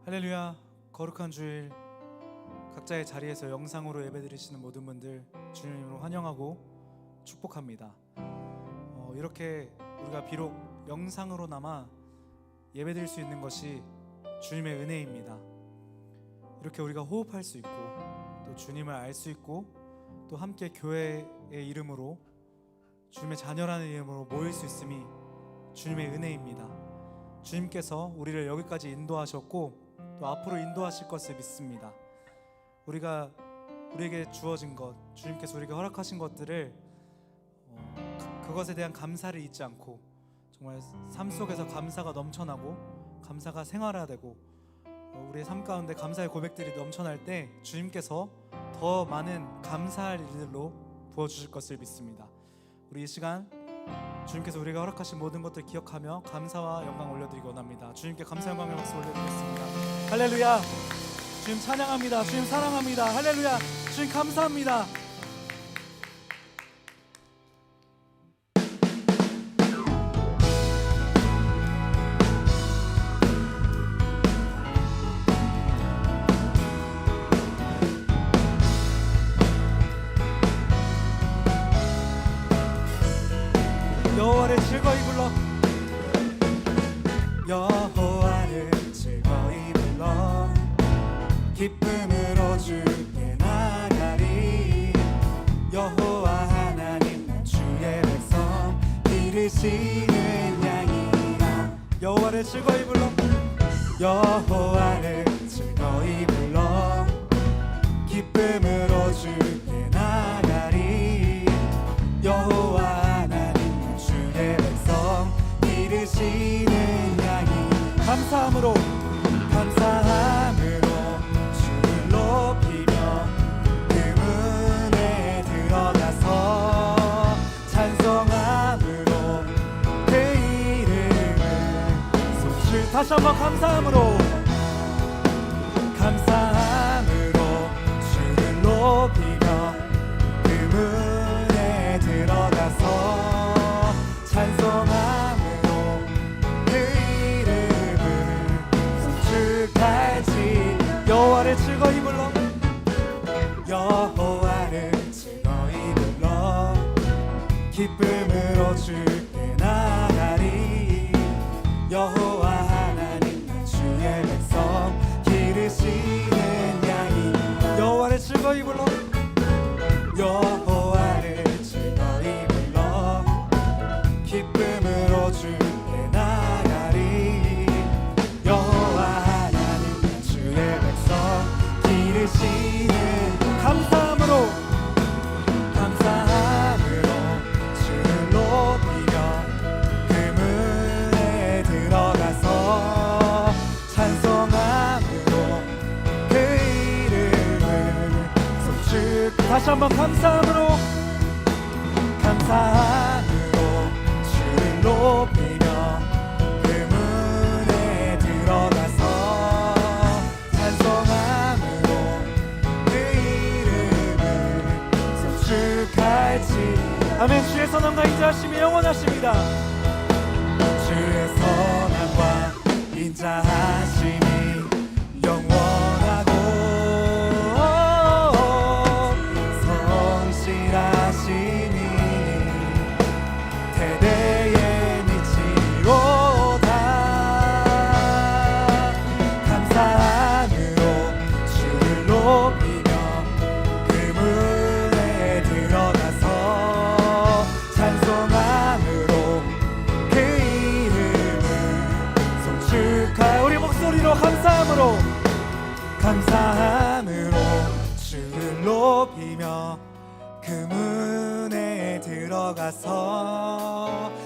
할렐루야. 거룩한 주일 각자의 자리에서 영상으로 예배드리시는 모든 분들 주님 이름으로 환영하고 축복합니다. 이렇게 우리가 비록 영상으로나마 예배드릴 수 있는 것이 주님의 은혜입니다. 이렇게 우리가 호흡할 수 있고 또 주님을 알 수 있고 또 함께 교회의 이름으로 주님의 자녀라는 이름으로 모일 수 있음이 주님의 은혜입니다. 주님께서 우리를 여기까지 인도하셨고 또 앞으로 인도하실 것을 믿습니다. 우리에게 주어진 것, 주님께서 우리에게 허락하신 것들을 그것에 대한 감사를 잊지 않고 정말 삶 속에서 감사가 넘쳐나고 감사가 생활화되고 우리의 삶 가운데 감사의 고백들이 넘쳐날 때 주님께서 더 많은 감사할 일들로 부어주실 것을 믿습니다. 우리 이 시간 주님께서 우리가 허락하신 모든 것들 기억하며 감사와 영광 올려드리기 원합니다. 주님께 감사 영광의 박수 올려드리겠습니다. 할렐루야. 주님 찬양합니다. 주님 사랑합니다. 할렐루야. 주님 감사합니다. 여호와를 즐거이 불러 여호와를 즐거이 불러 기쁨으로 주께 나가리. 여호와 하나님 난 주의 백성 기르시는 양이라. 여호와를 즐거이 불러 여호와를 즐거이 불러 기쁨으로 주께 나가리. 여호와 기르시는 양이. 감사함으로 주를 높이며 그 문에 들어가서 찬송함으로 그 이름을 손실. 다시 한번 감사함으로 주를 높이며 그 문에 들어가서 찬송함으로 여호와를 즐거이 불러 여호와를 즐거이 불러 기쁨으로 주께 나가리. 여호와 하나님 난 주의 백성 기르시는 양이. 여호와를 즐거이 불러 여호와를 즐거이 불러 기쁨으로 주께 나가리. 여호와 기르시는. 감사함으로 주를 높이며 그 문에 들어가서 찬송함으로 그 이름을 송축. 다시 한번 감사함으로 주를 높이며 그 문에 들어가서 아멘. 주의 선함과 인자하심이 영원하십니다. 주의 선함과 인자하심이 영원하고 성실하심이 대대에 미치로다. 감사함으로 주를 높이며 그 문에 들어가서 감사함으로 주를 높이며 그 문에 들어가서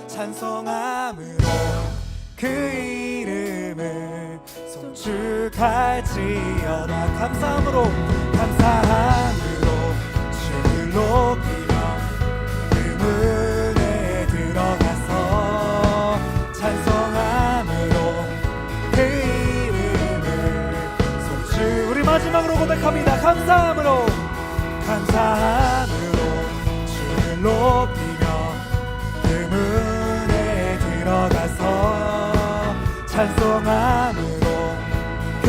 찬송함으로 그 이름을 송축할지어다. 감사함으로 주를 높이며 그 문에 들어가서 찬송함으로 그 우리 마지막으로 고백합니다. 감사함으로 주를 높이며 그 문에 들어가서 찬송함으로 그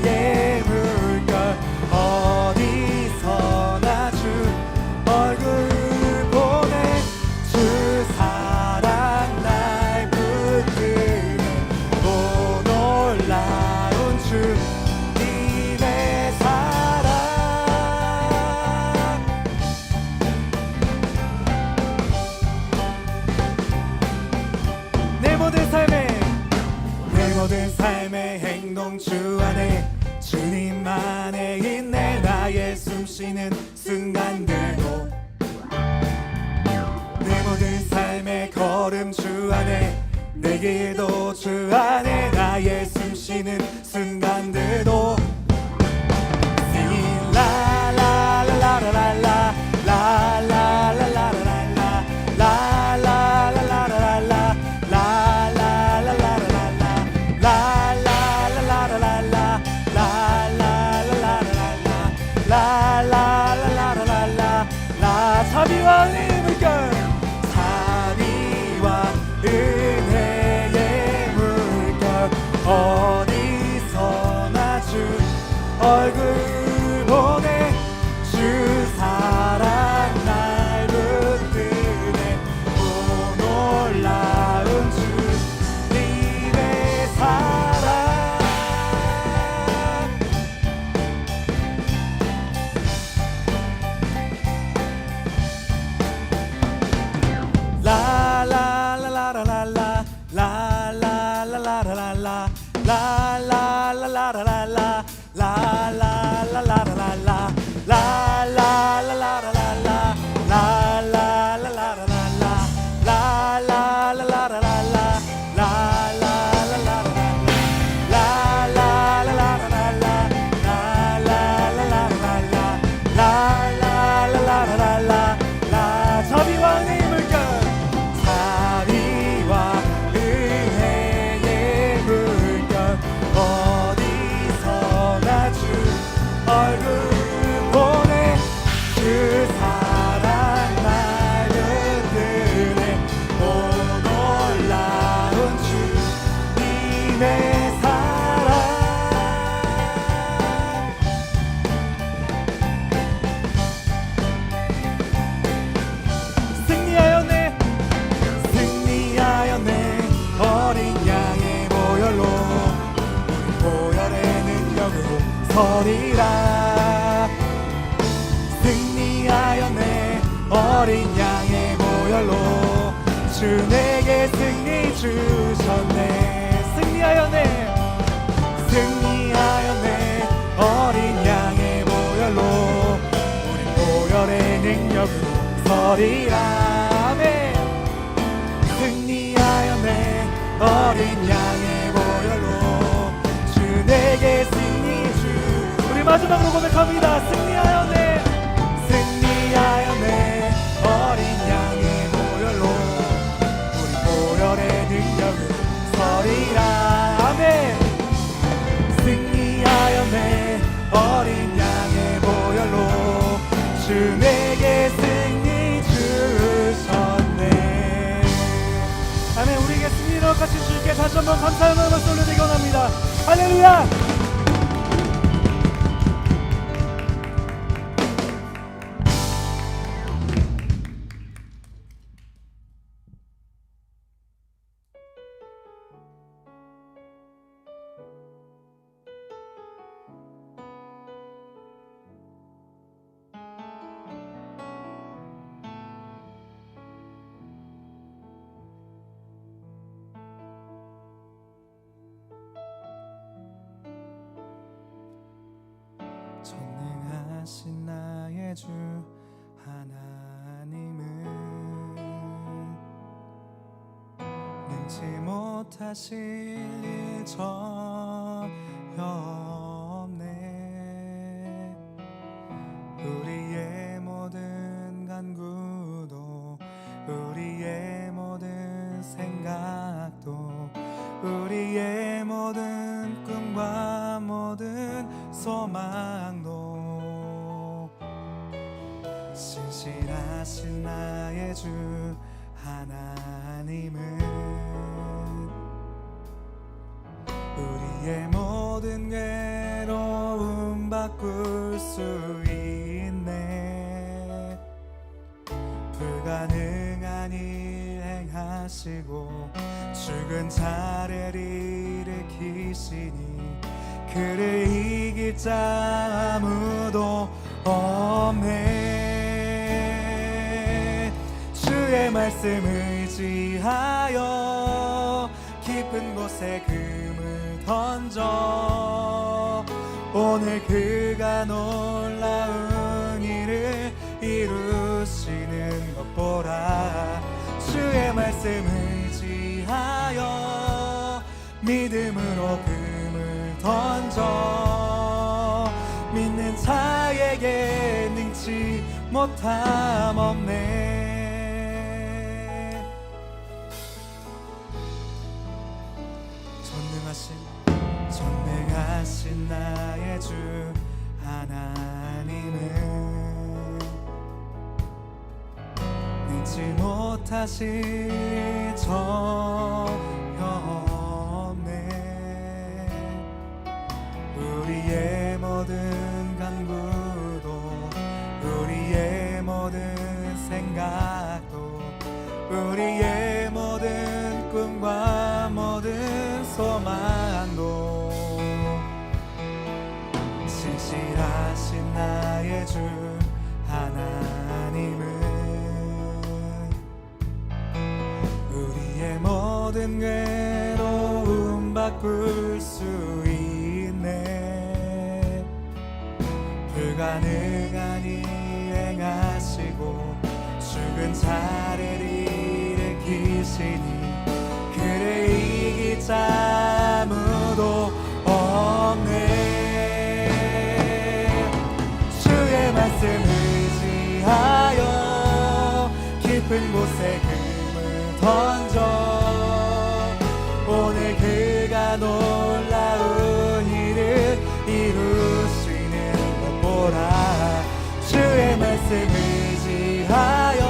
은혜의 물결 어디서나 주 얼굴 보내 주 사랑 날 붙드네 오 놀라운 주님의 사랑 내 모든 삶의 행동 주 안에 주님 안에 있네 나의 숨쉬는 순간들도 내 모든 삶의 걸음 주 안에 내 길도 주 안에 나의 숨쉬는 순간들도 Singing la la la la la la la la la la la la la 자비와 은혜의 물결 자비와 은혜의 물결 어디서나 주 얼굴 보내 주 사랑 날 붙드네 오 놀라운 주님의 사랑 서리라 승리하였네 어린 양의 보혈로 주 내게 승리 주셨네 승리하였네 승리하였네 어린 양의 보혈로 우리 보혈의 능력으로 서리라 아멘 승리하였네 어린 양의 보혈로 주 내게 승리 주 우리 마지막으로 고백합니다. 승리하였네 승리하였네 어린 양의 보혈로 우리 보혈의 주 내게 승리 주셨네. 아멘. 우리에게 승리를 허락하신 주님께 다시 한번 감사의 마음을 올려드리기 원합니다. 할렐루야. 전능하신 나의 주 하나님은 능치 못하실 일 전혀 없네. 우리의 모든 간구도 우리의 모든 생각도 우리의 모든 꿈과 모든 소망도 신실하신 나의 주 하나님은 우리의 모든 괴로움 바꿀 수 있네. 불가능한 일 행하시고 죽은 자를 일으키시니 그를 이길 자 아무도 없네. 주의 말씀 의지하여 깊은 곳에 금을 던져 오늘 그가 놀라운 일을 이루시는 것 보라. 주의 말씀 의지하여 믿음으로 금을 던져 믿는 자에게 능치 못함 없네. 전능하신 나의 주 하나님은 능치 못하실 전혀 없네. 우리의 모든 간구도 우리의 모든 생각도 우리의 모든 꿈과 모든 소망도 신실하신 나의 주 하나님은 우리의 모든 괴로움 바꿀 수 있네. 불가능한 일 행하시고 죽은 자를 일으키시니 그를 이길 자 아무도 없네. 주의 말씀 의지하여 깊은 곳에 금을 던져 오늘 그가 놀라운 일을 이루시는 것 보라. 주의 말씀 의지하여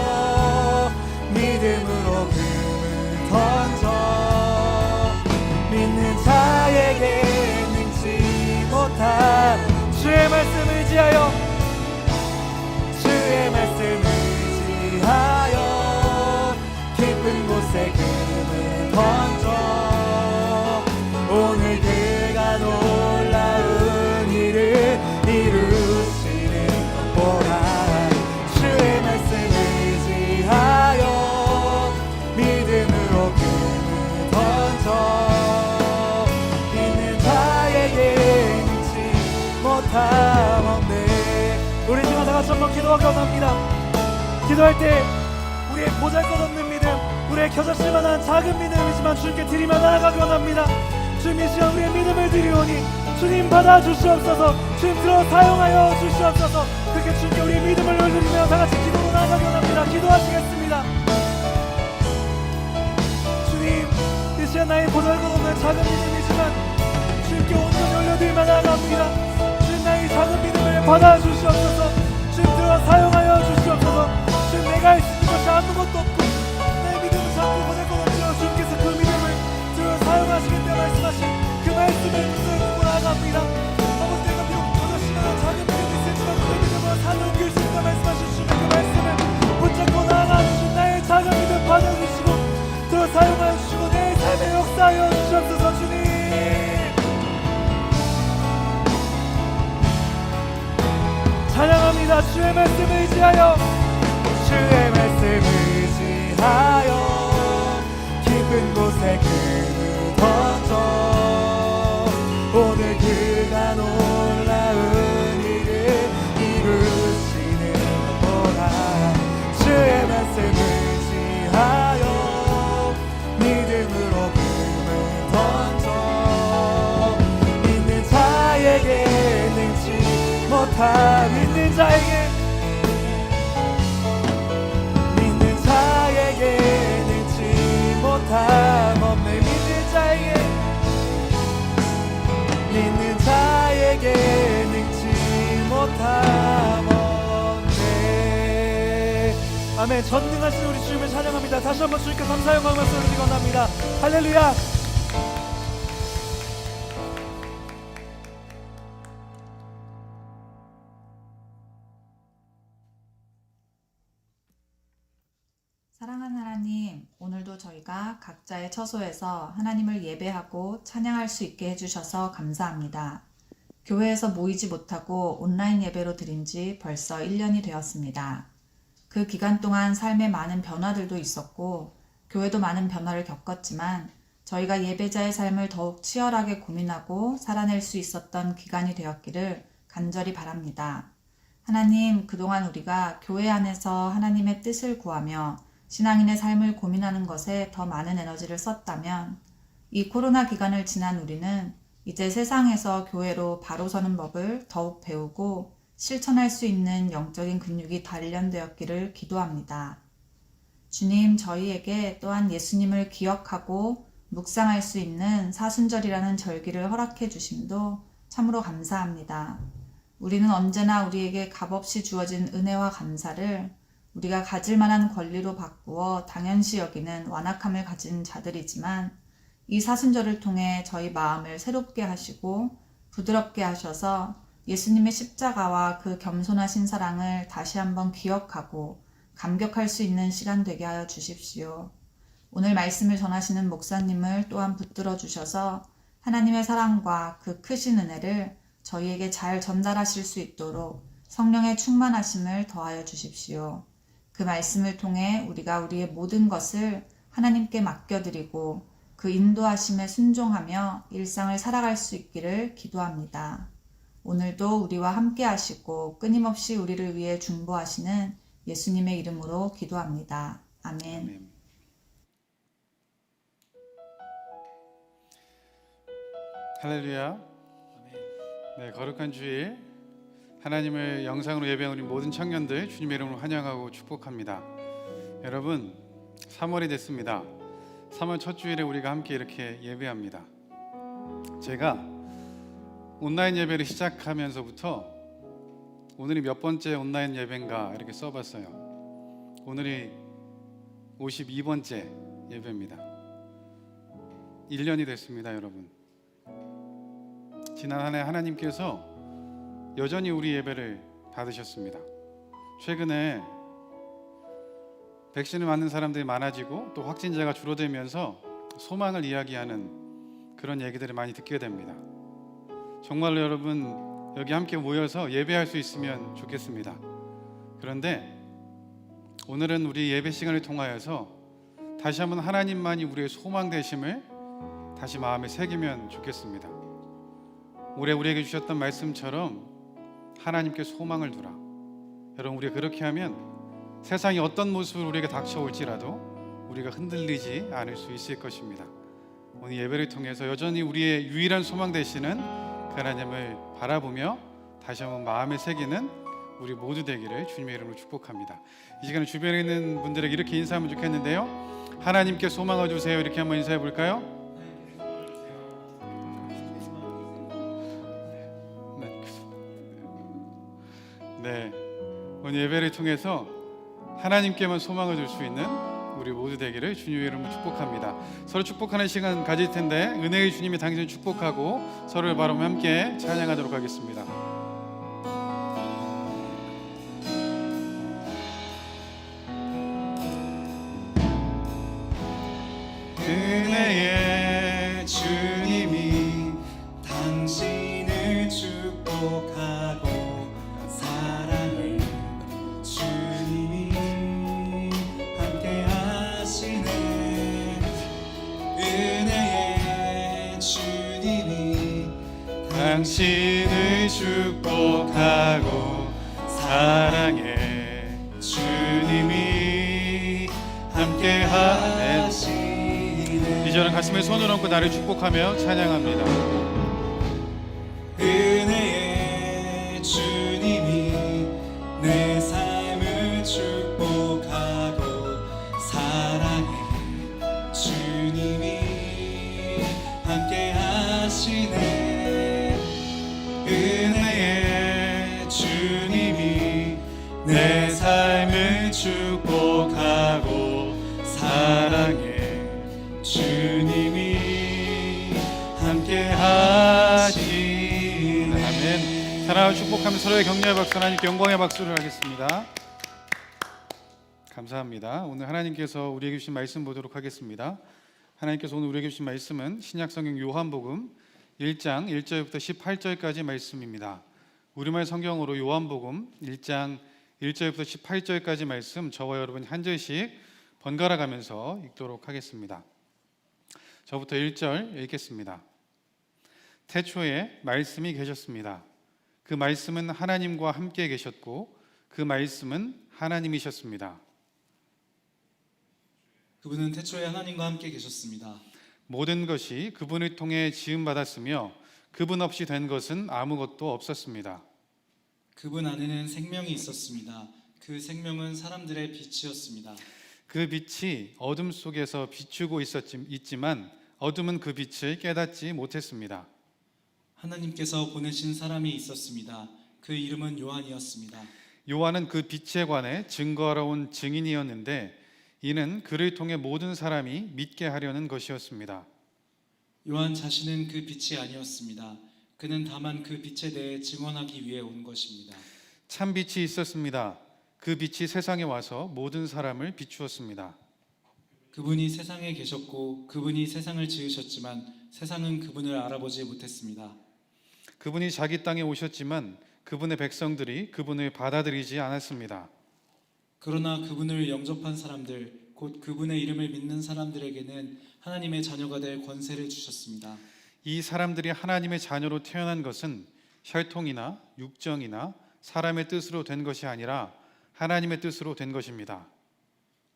믿음으로 금을 던져 믿는 자에게 능치 못한 주의 말씀 의지하여 주의 말씀 의지하여 깊은 곳에 금을 던져 오늘 그가 놀라운 일을 이루시는 것 보라. 주의 말씀 의지하여 믿음으로 금을 던져 믿는 자에게 능치 못함 없네. 우리 지금 다 같이 한번 기도하기 원합니다. 기도할 때 우리의 보잘것없는 믿음, 우리의 겨자씨 만한 작은 믿음이지만 주님께 드리며 나아가기 원합니다. 주님 이 시간 우리의 믿음을 드리오니 주님 받아주시옵소서. 주님 들어 사용하여 주시옵소서. 그렇게 주님께 우리의 믿음을 올려드리며 다 같이 기도로 나아가기 원합니다. 기도하시겠습니다. 주님 이 시간 나의 보잘것없는 작은 믿음이지만 주님께 온전히 올려드리며 나아갑니다. 주님 나의 작은 믿음을 받아주시옵소서. 주님 들어 사용하여 할렐루야. 주의 말씀 의지하여, 주의 말씀 의지하여 깊은 곳에 금을 던져 오늘 그가 놀라운 일을 이루시는구나. 주의 말씀 의지하여 믿음으로 금을 던져 믿는 자에게 능치 못한, 믿는 자에게 능치 못함 없네. 믿는 자에게 능치 못함 없네. 아멘. 전능하신 우리 주님을 찬양합니다. 다시 한번 주님께 감사 영광 말씀을 드리고 원합니다. 할렐루야. 사랑하는 하나님, 오늘도 저희가 각자의 처소에서 하나님을 예배하고 찬양할 수 있게 해주셔서 감사합니다. 교회에서 모이지 못하고 온라인 예배로 드린 지 벌써 1년이 되었습니다. 그 기간 동안 삶에 많은 변화들도 있었고 교회도 많은 변화를 겪었지만 저희가 예배자의 삶을 더욱 치열하게 고민하고 살아낼 수 있었던 기간이 되었기를 간절히 바랍니다. 하나님, 그동안 우리가 교회 안에서 하나님의 뜻을 구하며 신앙인의 삶을 고민하는 것에 더 많은 에너지를 썼다면 이 코로나 기간을 지난 우리는 이제 세상에서 교회로 바로 서는 법을 더욱 배우고 실천할 수 있는 영적인 근육이 단련되었기를 기도합니다. 주님, 저희에게 또한 예수님을 기억하고 묵상할 수 있는 사순절이라는 절기를 허락해 주심도 참으로 감사합니다. 우리는 언제나 우리에게 값없이 주어진 은혜와 감사를 우리가 가질 만한 권리로 바꾸어 당연시 여기는 완악함을 가진 자들이지만 이 사순절을 통해 저희 마음을 새롭게 하시고 부드럽게 하셔서 예수님의 십자가와 그 겸손하신 사랑을 다시 한번 기억하고 감격할 수 있는 시간 되게 하여 주십시오. 오늘 말씀을 전하시는 목사님을 또한 붙들어 주셔서 하나님의 사랑과 그 크신 은혜를 저희에게 잘 전달하실 수 있도록 성령의 충만하심을 더하여 주십시오. 그 말씀을 통해 우리가 우리의 모든 것을 하나님께 맡겨드리고 그 인도하심에 순종하며 일상을 살아갈 수 있기를 기도합니다. 오늘도 우리와 함께 하시고 끊임없이 우리를 위해 중보하시는 예수님의 이름으로 기도합니다. 아멘. 할렐루야. 네, 거룩한 주일 하나님을 영상으로 예배하는 우리 모든 청년들 주님의 이름으로 환영하고 축복합니다. 여러분, 3월이 됐습니다. 3월 첫 주일에 우리가 함께 이렇게 예배합니다. 제가 온라인 예배를 시작하면서부터 오늘이 몇 번째 온라인 예배인가 이렇게 써봤어요. 오늘이 52번째 예배입니다. 1년이 됐습니다, 여러분. 지난 한 해 하나님께서 여전히 우리 예배를 받으셨습니다. 최근에 백신을 맞는 사람들이 많아지고 또 확진자가 줄어들면서 소망을 이야기하는 그런 얘기들을 많이 듣게 됩니다. 정말로 여러분, 여기 함께 모여서 예배할 수 있으면 좋겠습니다. 그런데 오늘은 우리 예배 시간을 통하여서 다시 한번 하나님만이 우리의 소망 되심을 다시 마음에 새기면 좋겠습니다. 올해 우리에게 주셨던 말씀처럼 하나님께 소망을 두라. 여러분, 우리가 그렇게 하면 세상이 어떤 모습으로 우리에게 닥쳐올지라도 우리가 흔들리지 않을 수 있을 것입니다. 오늘 예배를 통해서 여전히 우리의 유일한 소망 되시는 그 하나님을 바라보며 다시 한번 마음에 새기는 우리 모두 되기를 주님의 이름으로 축복합니다. 이 시간에 주변에 있는 분들에게 이렇게 인사하면 좋겠는데요, 하나님께 소망을 주세요. 이렇게 한번 인사해 볼까요? 네, 오늘 예배를 통해서 하나님께만 소망을 줄 수 있는 우리 모두 되기를 주님의 이름으로 축복합니다. 서로 축복하는 시간 가질 텐데 은혜의 주님이 당신을 축복하고 서로를 바라보며 함께 찬양하도록 하겠습니다. 은혜의 주님이 당신을 축복하고 사랑을 당신을 축복하고 사랑해. 주님이 함께 하시네. 이제는 가슴에 손을 얹고 나를 축복하며 찬양합니다. 은혜의 주님이 내 삶을 축복하고 사랑해. 주님이 함께 하시네. 은혜의 주님이 내 삶을 축복하고 사랑해. 주님이 함께 하시네. 아멘. 사랑하고 축복하며 서로의 격려의 박수, 하나님께 영광의 박수를 하겠습니다. 감사합니다. 오늘 하나님께서 우리에게 주신 말씀 보도록 하겠습니다. 하나님께서 오늘 우리에게 주신 말씀은 신약성경 요한복음 1장 1절부터 18절까지 말씀입니다. 우리말 성경으로 요한복음 1장 1절부터 18절까지 말씀 저와 여러분 한 절씩 번갈아 가면서 읽도록 하겠습니다. 저부터 1절 읽겠습니다. 태초에 말씀이 계셨습니다. 그 말씀은 하나님과 함께 계셨고 그 말씀은 하나님이셨습니다. 그분은 태초에 하나님과 함께 계셨습니다. 모든 것이 그분을 통해 지음받았으며 그분 없이 된 것은 아무것도 없었습니다. 그분 안에는 생명이 있었습니다. 그 생명은 사람들의 빛이었습니다. 그 빛이 어둠 속에서 비추고 있지만 어둠은 그 빛을 깨닫지 못했습니다. 하나님께서 보내신 사람이 있었습니다. 그 이름은 요한이었습니다. 요한은 그 빛에 관해 증거하러 온 증인이었는데 이는 그를 통해 모든 사람이 믿게 하려는 것이었습니다. 요한 자신은 그 빛이 아니었습니다. 그는 다만 그 빛에 대해 증언하기 위해 온 것입니다. 참 빛이 있었습니다. 그 빛이 세상에 와서 모든 사람을 비추었습니다. 그분이 세상에 계셨고 그분이 세상을 지으셨지만 세상은 그분을 알아보지 못했습니다. 그분이 자기 땅에 오셨지만 그분의 백성들이 그분을 받아들이지 않았습니다. 그러나 그분을 영접한 사람들, 곧 그분의 이름을 믿는 사람들에게는 하나님의 자녀가 될 권세를 주셨습니다. 이 사람들이 하나님의 자녀로 태어난 것은 혈통이나 육정이나 사람의 뜻으로 된 것이 아니라 하나님의 뜻으로 된 것입니다.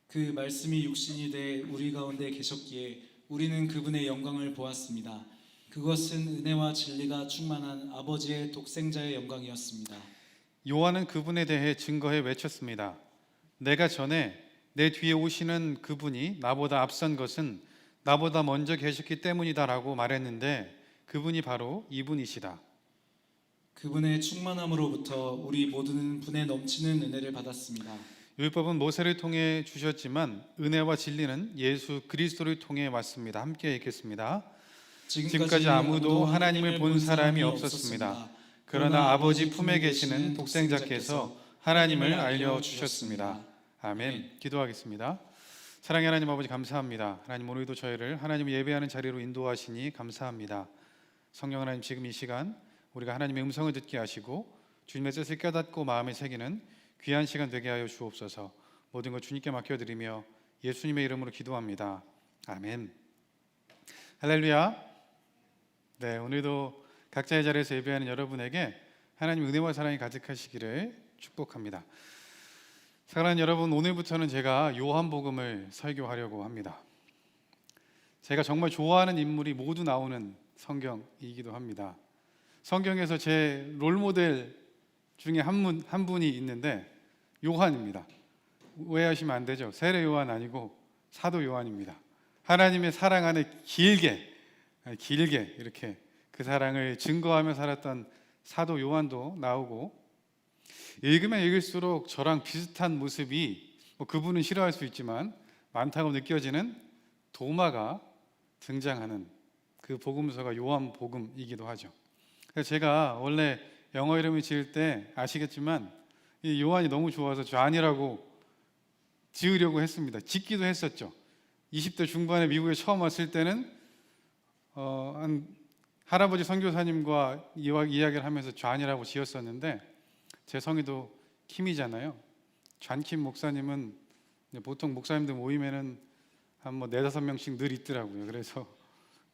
그 말씀이 육신이 돼 우리 가운데 계셨기에 우리는 그분의 영광을 보았습니다. 그것은 은혜와 진리가 충만한 아버지의 독생자의 영광이었습니다. 요한은 그분에 대해 증거해 외쳤습니다. 내가 전에 내 뒤에 오시는 그분이 나보다 앞선 것은 나보다 먼저 계셨기 때문이다라고 말했는데 그분이 바로 이분이시다. 그분의 충만함으로부터 우리 모두는 분에 넘치는 은혜를 받았습니다. 율법은 모세를 통해 주셨지만 은혜와 진리는 예수 그리스도를 통해 왔습니다. 함께 읽겠습니다. 지금까지 아무도 하나님을 본 사람이 없었습니다. 그러나 아버지 품에 계시는 독생자께서 하나님을 알려주셨습니다. 아멘. 기도하겠습니다. 사랑의 하나님 아버지 감사합니다. 하나님 오늘도 저희를 하나님 예배하는 자리로 인도하시니 감사합니다. 성령 하나님 지금 이 시간 우리가 하나님의 음성을 듣게 하시고 주님의 뜻을 깨닫고 마음에 새기는 귀한 시간 되게 하여 주옵소서. 모든 것 주님께 맡겨드리며 예수님의 이름으로 기도합니다. 아멘. 할렐루야. 네, 오늘도 각자의 자리에서 예배하는 여러분에게 하나님 은혜와 사랑이 가득하시기를 축복합니다. 사랑하는 여러분, 오늘부터는 제가 요한복음을 설교하려고 합니다. 제가 정말 좋아하는 인물이 모두 나오는 성경이기도 합니다. 성경에서 제 롤모델 중에 한 분이 있는데 요한입니다. 오해하시면 안 되죠. 세례 요한 아니고 사도 요한입니다. 하나님의 사랑 안에 길게 이렇게 그 사랑을 증거하며 살았던 사도 요한도 나오고, 읽으면 읽을수록 저랑 비슷한 모습이 그분은 싫어할 수 있지만 많다고 느껴지는 도마가 등장하는 그 복음서가 요한복음이기도 하죠. 그래서 제가 원래 영어 이름을 지을 때 아시겠지만 이 요한이 너무 좋아서 존이라고 지으려고 했습니다. 짓기도 했었죠. 20대 중반에 미국에 처음 왔을 때는 한 할아버지 선교사님과 이야기를 하면서 존이라고 지었었는데, 제 성이도 킴이잖아요. 존킴 목사님은 보통 목사님들 모임에는 한 4-5명씩 늘 있더라고요. 그래서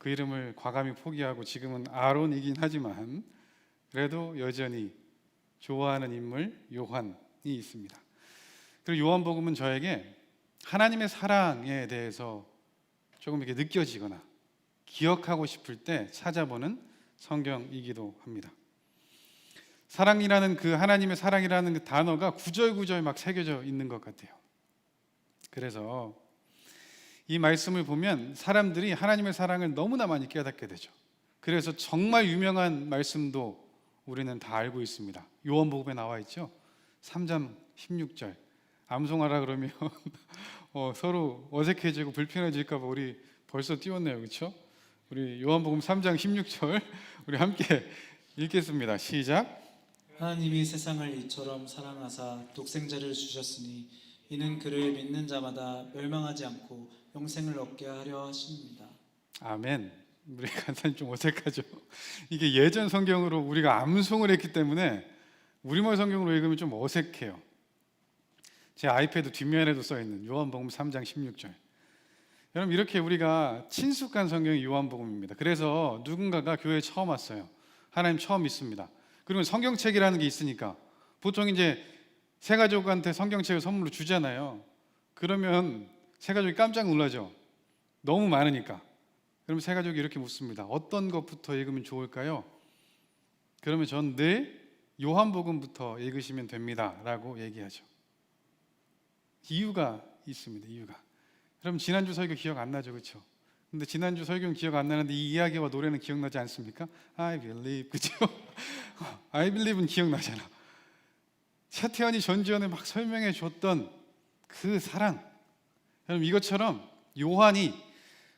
그 이름을 과감히 포기하고 지금은 아론이긴 하지만 그래도 여전히 좋아하는 인물 요한이 있습니다. 그리고 요한복음은 저에게 하나님의 사랑에 대해서 조금 이렇게 느껴지거나 기억하고 싶을 때 찾아보는 성경이기도 합니다. 사랑이라는 그 하나님의 사랑이라는 그 단어가 구절구절 막 새겨져 있는 것 같아요. 그래서 이 말씀을 보면 사람들이 하나님의 사랑을 너무나 많이 깨닫게 되죠. 그래서 정말 유명한 말씀도 우리는 다 알고 있습니다. 요한복음에 나와 있죠. 3장 16절. 암송하라 그러면 서로 어색해지고 불편해질까 봐 우리 벌써 띄웠네요. 그렇죠? 우리 요한복음 3장 16절 우리 함께 읽겠습니다. 시작. 하나님이 세상을 이처럼 사랑하사 독생자를 주셨으니 이는 그를 믿는 자마다 멸망하지 않고 영생을 얻게 하려 하십니다. 아멘. 우리 간사님 좀 어색하죠? 이게 예전 성경으로 우리가 암송을 했기 때문에 우리말 성경으로 읽으면 좀 어색해요. 제 아이패드 뒷면에도 써있는 요한복음 3장 16절. 여러분 이렇게 우리가 친숙한 성경이 요한복음입니다. 그래서 누군가가 교회에 처음 왔어요. 하나님 처음 믿습니다. 그러면 성경책이라는 게 있으니까 보통 이제 새가족한테 성경책을 선물로 주잖아요. 그러면 새가족이 깜짝 놀라죠. 너무 많으니까. 그러면 새가족이 이렇게 묻습니다. 어떤 것부터 읽으면 좋을까요? 그러면 전 늘 요한복음부터 읽으시면 됩니다 라고 얘기하죠. 이유가 있습니다. 이유가. 여러분 지난주 설교 기억 안 나죠? 그렇죠? 근데 지난주 설교는 기억 안 나는데 이 이야기와 노래는 기억나지 않습니까? I believe. 그렇죠? I believe는 기억나잖아. 차태현이 전지현에 막 설명해 줬던 그 사랑. 여러분 이것처럼 요한이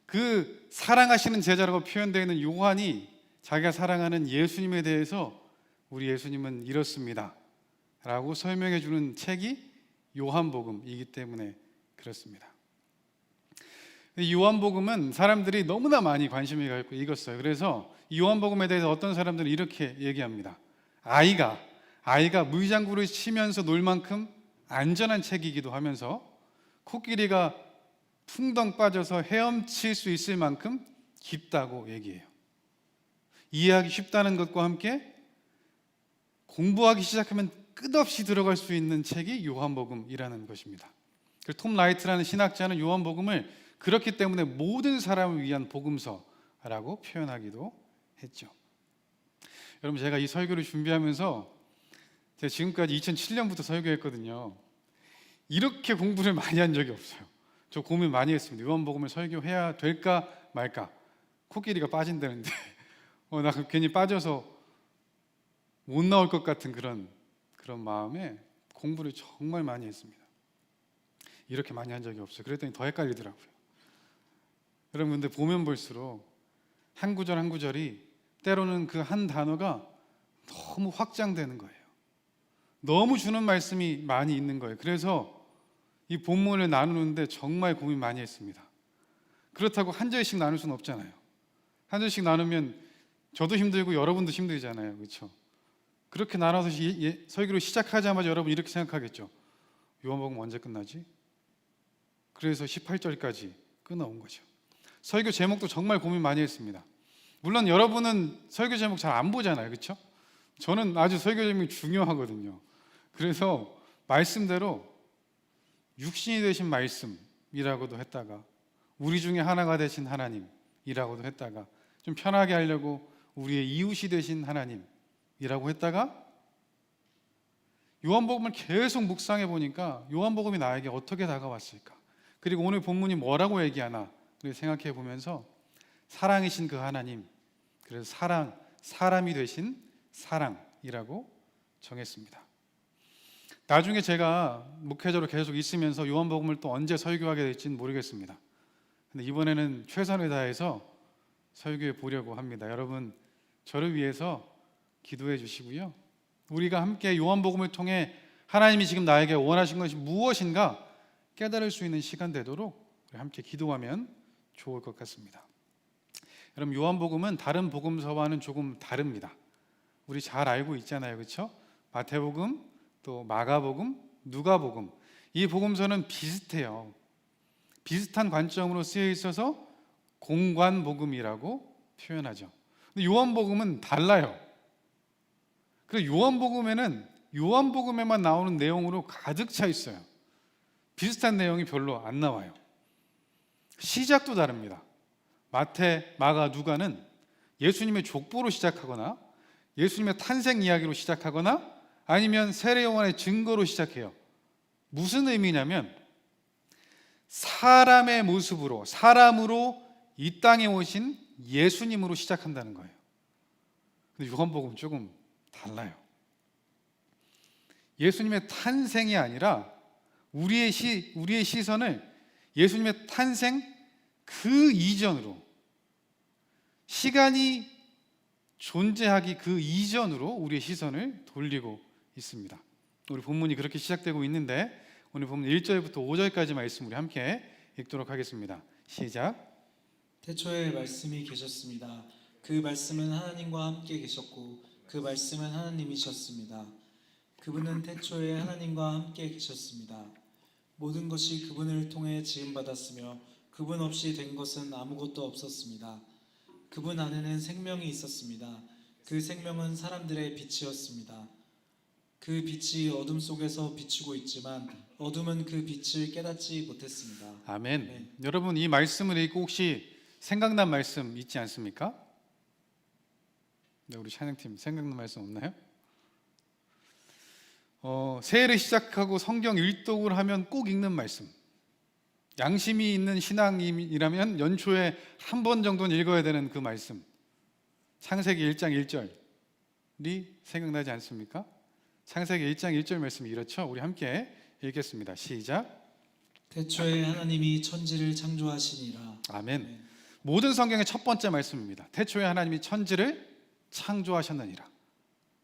그 사랑하시는 제자라고 표현되어 있는 요한이 자기가 사랑하는 예수님에 대해서 우리 예수님은 이렇습니다 라고 설명해 주는 책이 요한복음이기 때문에 그렇습니다. 요한복음은 사람들이 너무나 많이 관심을 갖고 읽었어요. 그래서 이 요한복음에 대해서 어떤 사람들은 이렇게 얘기합니다. 아이가 물장구를 치면서 놀 만큼 안전한 책이기도 하면서 코끼리가 풍덩 빠져서 헤엄칠 수 있을 만큼 깊다고 얘기해요. 이해하기 쉽다는 것과 함께 공부하기 시작하면 끝없이 들어갈 수 있는 책이 요한복음이라는 것입니다. 톰 라이트라는 신학자는 요한복음을 그렇기 때문에 모든 사람을 위한 복음서라고 표현하기도 했죠. 여러분 제가 이 설교를 준비하면서 제가 지금까지 2007년부터 설교했거든요. 이렇게 공부를 많이 한 적이 없어요. 저 고민 많이 했습니다. 요한복음을 설교해야 될까 말까. 코끼리가 빠진다는데 나 괜히 빠져서 못 나올 것 같은 그런 마음에 공부를 정말 많이 했습니다. 이렇게 많이 한 적이 없어요. 그랬더니 더 헷갈리더라고요. 여러분 근데 보면 볼수록 한 구절 한 구절이 때로는 그 한 단어가 너무 확장되는 거예요. 너무 주는 말씀이 많이 있는 거예요. 그래서 이 본문을 나누는데 정말 고민 많이 했습니다. 그렇다고 한 절씩 나눌 수는 없잖아요. 한 절씩 나누면 저도 힘들고 여러분도 힘들잖아요. 그렇죠? 그렇게 나눠서 설교를 시작하자마자 여러분 이렇게 생각하겠죠. 요한복음 언제 끝나지? 그래서 18절까지 끊어온 거죠. 설교 제목도 정말 고민 많이 했습니다. 물론 여러분은 설교 제목 잘 안 보잖아요. 그렇죠? 저는 아주 설교 제목이 중요하거든요. 그래서 말씀대로 육신이 되신 말씀이라고도 했다가 우리 중에 하나가 되신 하나님이라고도 했다가 좀 편하게 하려고 우리의 이웃이 되신 하나님이라고 했다가 요한복음을 계속 묵상해 보니까 요한복음이 나에게 어떻게 다가왔을까? 그리고 오늘 본문이 뭐라고 얘기하나? 생각해 보면서 사랑이신 그 하나님, 그래서 사람이 되신 사랑이라고 정했습니다. 나중에 제가 목회자로 계속 있으면서 요한복음을 또 언제 설교하게 될지는 모르겠습니다. 근데 이번에는 최선을 다해서 설교해 보려고 합니다. 여러분 저를 위해서 기도해 주시고요. 우리가 함께 요한복음을 통해 하나님이 지금 나에게 원하신 것이 무엇인가 깨달을 수 있는 시간 되도록 우리 함께 기도하면 좋을 것 같습니다. 여러분 요한복음은 다른 복음서와는 조금 다릅니다. 우리 잘 알고 있잖아요. 그렇죠? 마태복음, 또 마가복음, 누가복음 이 복음서는 비슷해요. 비슷한 관점으로 쓰여 있어서 공관복음이라고 표현하죠. 근데 요한복음은 달라요. 그리고 요한복음에만 나오는 내용으로 가득 차 있어요. 비슷한 내용이 별로 안 나와요. 시작도 다릅니다. 마태, 마가, 누가는 예수님의 족보로 시작하거나 예수님의 탄생 이야기로 시작하거나 아니면 세례 요한의 증거로 시작해요. 무슨 의미냐면 사람의 모습으로, 사람으로 이 땅에 오신 예수님으로 시작한다는 거예요. 근데 요한복음은 조금 달라요. 예수님의 탄생이 아니라 우리의 시선을 예수님의 탄생 그 이전으로, 시간이 존재하기 그 이전으로 우리의 시선을 돌리고 있습니다. 우리 본문이 그렇게 시작되고 있는데 오늘 본문 1절부터 5절까지 말씀 우리 함께 읽도록 하겠습니다. 시작. 태초에 말씀이 계셨습니다. 그 말씀은 하나님과 함께 계셨고 그 말씀은 하나님이셨습니다. 그분은 태초에 하나님과 함께 계셨습니다. 모든 것이 그분을 통해 지음받았으며 그분 없이 된 것은 아무것도 없었습니다. 그분 안에는 생명이 있었습니다. 그 생명은 사람들의 빛이었습니다. 그 빛이 어둠 속에서 비추고 있지만 어둠은 그 빛을 깨닫지 못했습니다. 아멘. 네. 여러분 이 말씀을 읽고 혹시 생각난 말씀 있지 않습니까? 네, 우리 찬양팀 생각난 말씀 없나요? 새해를 시작하고 성경 일독을 하면 꼭 읽는 말씀. 양심이 있는 신앙인이라면 연초에 한 번 정도는 읽어야 되는 그 말씀. 창세기 1장 1절이 생각나지 않습니까? 창세기 1장 1절 말씀이 이렇죠. 우리 함께 읽겠습니다. 시작. 태초에 하나님이 천지를 창조하시니라. 아멘. 네. 모든 성경의 첫 번째 말씀입니다. 태초에 하나님이 천지를 창조하셨느니라.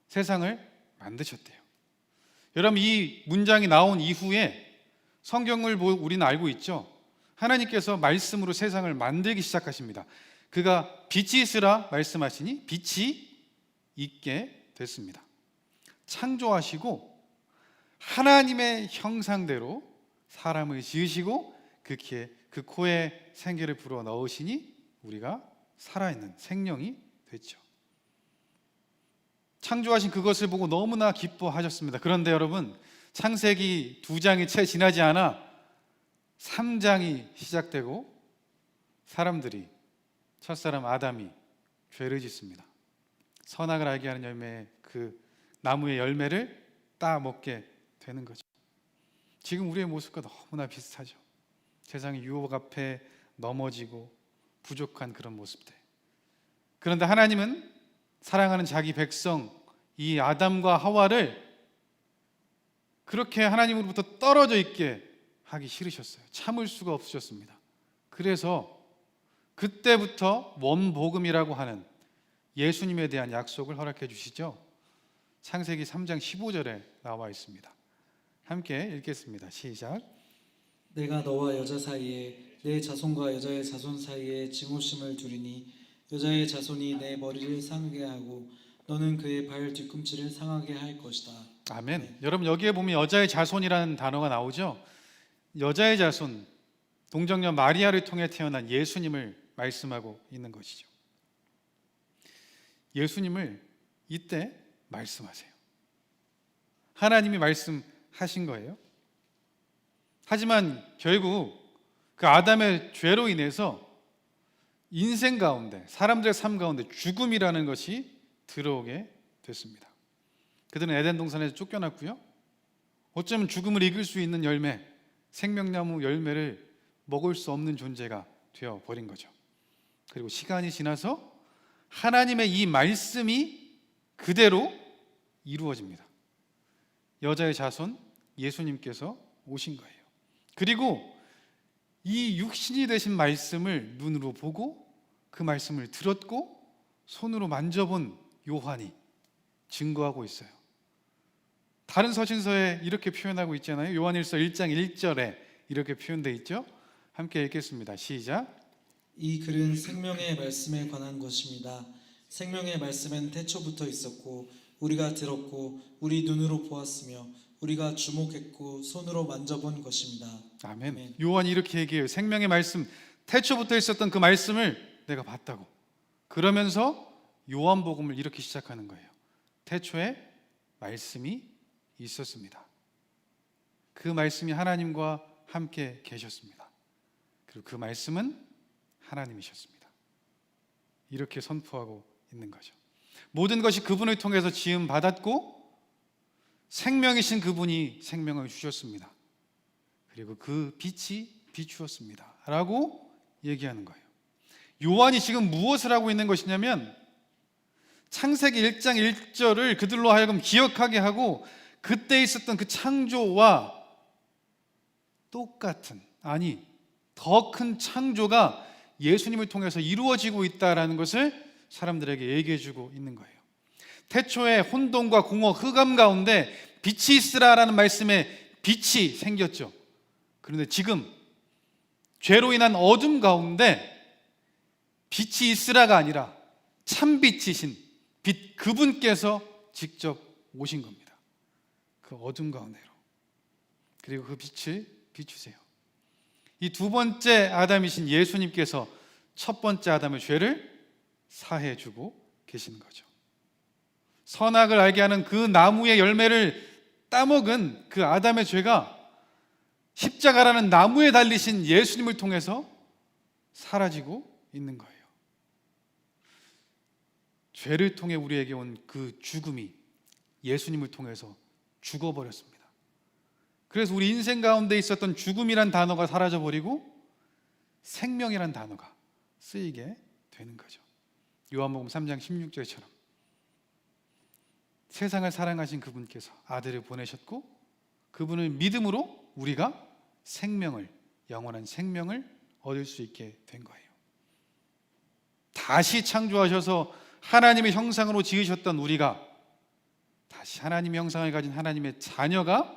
세상을 만드셨대요. 여러분 이 문장이 나온 이후에 성경을 우리는 알고 있죠. 하나님께서 말씀으로 세상을 만들기 시작하십니다. 그가 빛이 있으라 말씀하시니 빛이 있게 됐습니다. 창조하시고 하나님의 형상대로 사람을 지으시고 그 코에 생기를 불어 넣으시니 우리가 살아있는 생명이 됐죠. 창조하신 그것을 보고 너무나 기뻐하셨습니다. 그런데 여러분 창세기 2장이 채 지나지 않아 3장이 시작되고 사람들이 첫사람 아담이 죄를 짓습니다. 선악을 알게 하는 열매의 그 나무의 열매를 따 먹게 되는 거죠. 지금 우리의 모습과 너무나 비슷하죠. 세상의 유혹 앞에 넘어지고 부족한 그런 모습들. 그런데 하나님은 사랑하는 자기 백성 이 아담과 하와를 그렇게 하나님으로부터 떨어져 있게 하기 싫으셨어요. 참을 수가 없으셨습니다. 그래서 그때부터 원복음이라고 하는 예수님에 대한 약속을 허락해 주시죠. 창세기 3장 15절에 나와 있습니다. 함께 읽겠습니다. 시작. 내가 너와 여자 사이에 내 자손과 여자의 자손 사이에 증오심을 두리니 여자의 자손이 내 머리를 상하게 하고 너는 그의 발 뒤꿈치를 상하게 할 것이다. 아멘. 네. 여러분 여기에 보면 여자의 자손이라는 단어가 나오죠. 여자의 자손, 동정녀 마리아를 통해 태어난 예수님을 말씀하고 있는 것이죠. 예수님을 이때 말씀하세요. 하나님이 말씀하신 거예요. 하지만 결국 그 아담의 죄로 인해서 인생 가운데, 사람들의 삶 가운데 죽음이라는 것이 들어오게 됐습니다. 그들은 에덴 동산에서 쫓겨났고요. 어쩌면 죽음을 이길 수 있는 열매, 생명나무 열매를 먹을 수 없는 존재가 되어 버린 거죠. 그리고 시간이 지나서 하나님의 이 말씀이 그대로 이루어집니다. 여자의 자손 예수님께서 오신 거예요. 그리고 이 육신이 되신 말씀을 눈으로 보고 그 말씀을 들었고 손으로 만져본 요한이 증거하고 있어요. 다른 서신서에 이렇게 표현하고 있잖아요. 요한일서 1장 1절에 이렇게 표현되어 있죠. 함께 읽겠습니다. 시작. 이 글은 생명의 말씀에 관한 것입니다. 생명의 말씀은 태초부터 있었고 우리가 들었고 우리 눈으로 보았으며 우리가 주목했고 손으로 만져본 것입니다. 아멘. 아멘. 요한이 이렇게 얘기해요. 생명의 말씀, 태초부터 있었던 그 말씀을 내가 봤다고. 그러면서 요한복음을 이렇게 시작하는 거예요. 태초에 말씀이 있었습니다. 그 말씀이 하나님과 함께 계셨습니다. 그리고 그 말씀은 하나님이셨습니다. 이렇게 선포하고 있는 거죠. 모든 것이 그분을 통해서 지음 받았고 생명이신 그분이 생명을 주셨습니다. 그리고 그 빛이 비추었습니다 라고 얘기하는 거예요. 요한이 지금 무엇을 하고 있는 것이냐면 창세기 1장 1절을 그들로 하여금 기억하게 하고 그때 있었던 그 창조와 똑같은, 아니 더 큰 창조가 예수님을 통해서 이루어지고 있다는 것을 사람들에게 얘기해 주고 있는 거예요. 태초에 혼돈과 공허, 흑암 가운데 빛이 있으라라는 말씀에 빛이 생겼죠. 그런데 지금 죄로 인한 어둠 가운데 빛이 있으라가 아니라 참빛이신 빛, 그분께서 직접 오신 겁니다. 그 어둠 가운데로. 그리고 그 빛을 비추세요. 이 두 번째 아담이신 예수님께서 첫 번째 아담의 죄를 사해 주고 계시는 거죠. 선악을 알게 하는 그 나무의 열매를 따먹은 그 아담의 죄가 십자가라는 나무에 달리신 예수님을 통해서 사라지고 있는 거예요. 죄를 통해 우리에게 온 그 죽음이 예수님을 통해서 죽어버렸습니다. 그래서 우리 인생 가운데 있었던 죽음이란 단어가 사라져버리고 생명이란 단어가 쓰이게 되는 거죠. 요한복음 3장 16절처럼 세상을 사랑하신 그분께서 아들을 보내셨고 그분을 믿음으로 우리가 생명을, 영원한 생명을 얻을 수 있게 된 거예요. 다시 창조하셔서 하나님의 형상으로 지으셨던 우리가 다시 하나님의 형상을 가진 하나님의 자녀가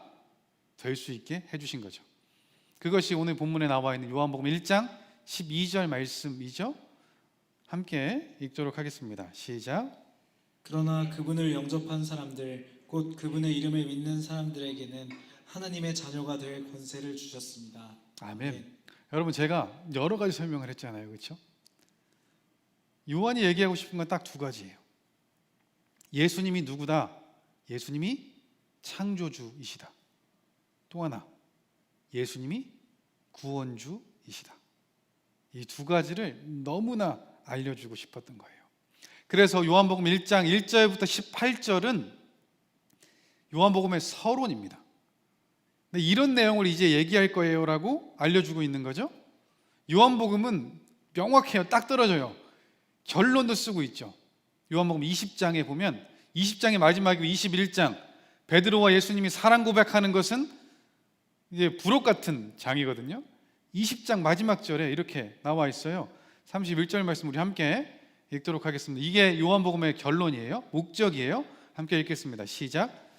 될 수 있게 해주신 거죠. 그것이 오늘 본문에 나와 있는 요한복음 1장 12절 말씀이죠. 함께 읽도록 하겠습니다. 시작. 그러나 그분을 영접한 사람들 곧 그분의 이름을 믿는 사람들에게는 하나님의 자녀가 될 권세를 주셨습니다. 아멘. 여러분 제가 여러 가지 설명을 했잖아요. 그렇죠? 요한이 얘기하고 싶은 건 딱 두 가지예요. 예수님이 누구다? 예수님이 창조주이시다. 또 하나, 예수님이 구원주이시다. 이 두 가지를 너무나 알려주고 싶었던 거예요. 그래서 요한복음 1장 1절부터 18절은 요한복음의 서론입니다. 근데 이런 내용을 이제 얘기할 거예요 라고 알려주고 있는 거죠. 요한복음은 명확해요. 딱 떨어져요. 결론도 쓰고 있죠. 요한복음 20장에 보면 20장의 마지막이고 21장 베드로와 예수님이 사랑 고백하는 것은 이제 부록 같은 장이거든요. 20장 마지막 절에 이렇게 나와 있어요. 31절 말씀 우리 함께 읽도록 하겠습니다. 이게 요한복음의 결론이에요. 목적이에요. 함께 읽겠습니다. 시작.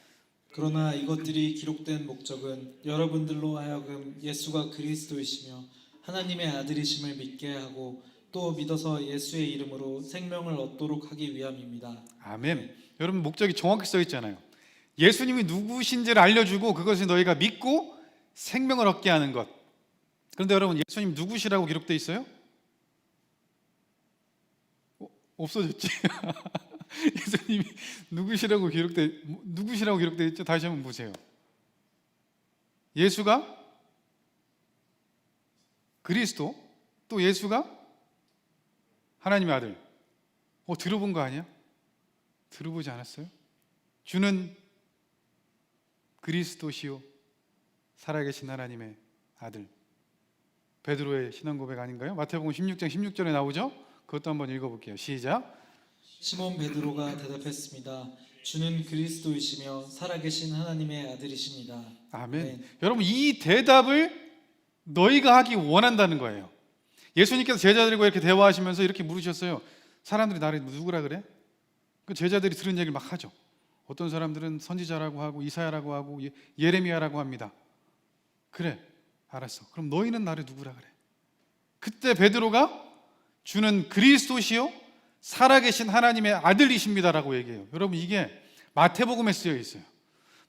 그러나 이것들이 기록된 목적은 여러분들로 하여금 예수가 그리스도이시며 하나님의 아들이심을 믿게 하고 또 믿어서 예수의 이름으로 생명을 얻도록 하기 위함입니다. 아멘. 여러분 목적이 정확히 써 있잖아요. 예수님이 누구신지를 알려주고 그것을 너희가 믿고 생명을 얻게 하는 것. 그런데 여러분 예수님 누구시라고 기록되어 있어요? 없어졌지. 예수님이 누구시라고 기록되어 있죠? 다시 한번 보세요. 예수가 그리스도, 또 예수가 하나님의 아들. 들어본 거 아니야? 들어보지 않았어요? 주는 그리스도시요 살아계신 하나님의 아들. 베드로의 신앙 고백 아닌가요? 마태복음 16장 16절에 나오죠? 그것도 한번 읽어볼게요. 시작. 시몬 베드로가 대답했습니다. 주는 그리스도이시며 살아계신 하나님의 아들이십니다. 아멘. 네. 여러분 이 대답을 너희가 하기 원한다는 거예요. 예수님께서 제자들과 이렇게 대화하시면서 이렇게 물으셨어요. 사람들이 나를 누구라 그래? 그 제자들이 들은 얘기를 막 하죠. 어떤 사람들은 선지자라고 하고 이사야라고 하고 예레미야라고 합니다. 그래, 알았어. 그럼 너희는 나를 누구라 그래? 그때 베드로가 주는 그리스도시요 살아계신 하나님의 아들이십니다라고 얘기해요. 여러분 이게 마태복음에 쓰여 있어요.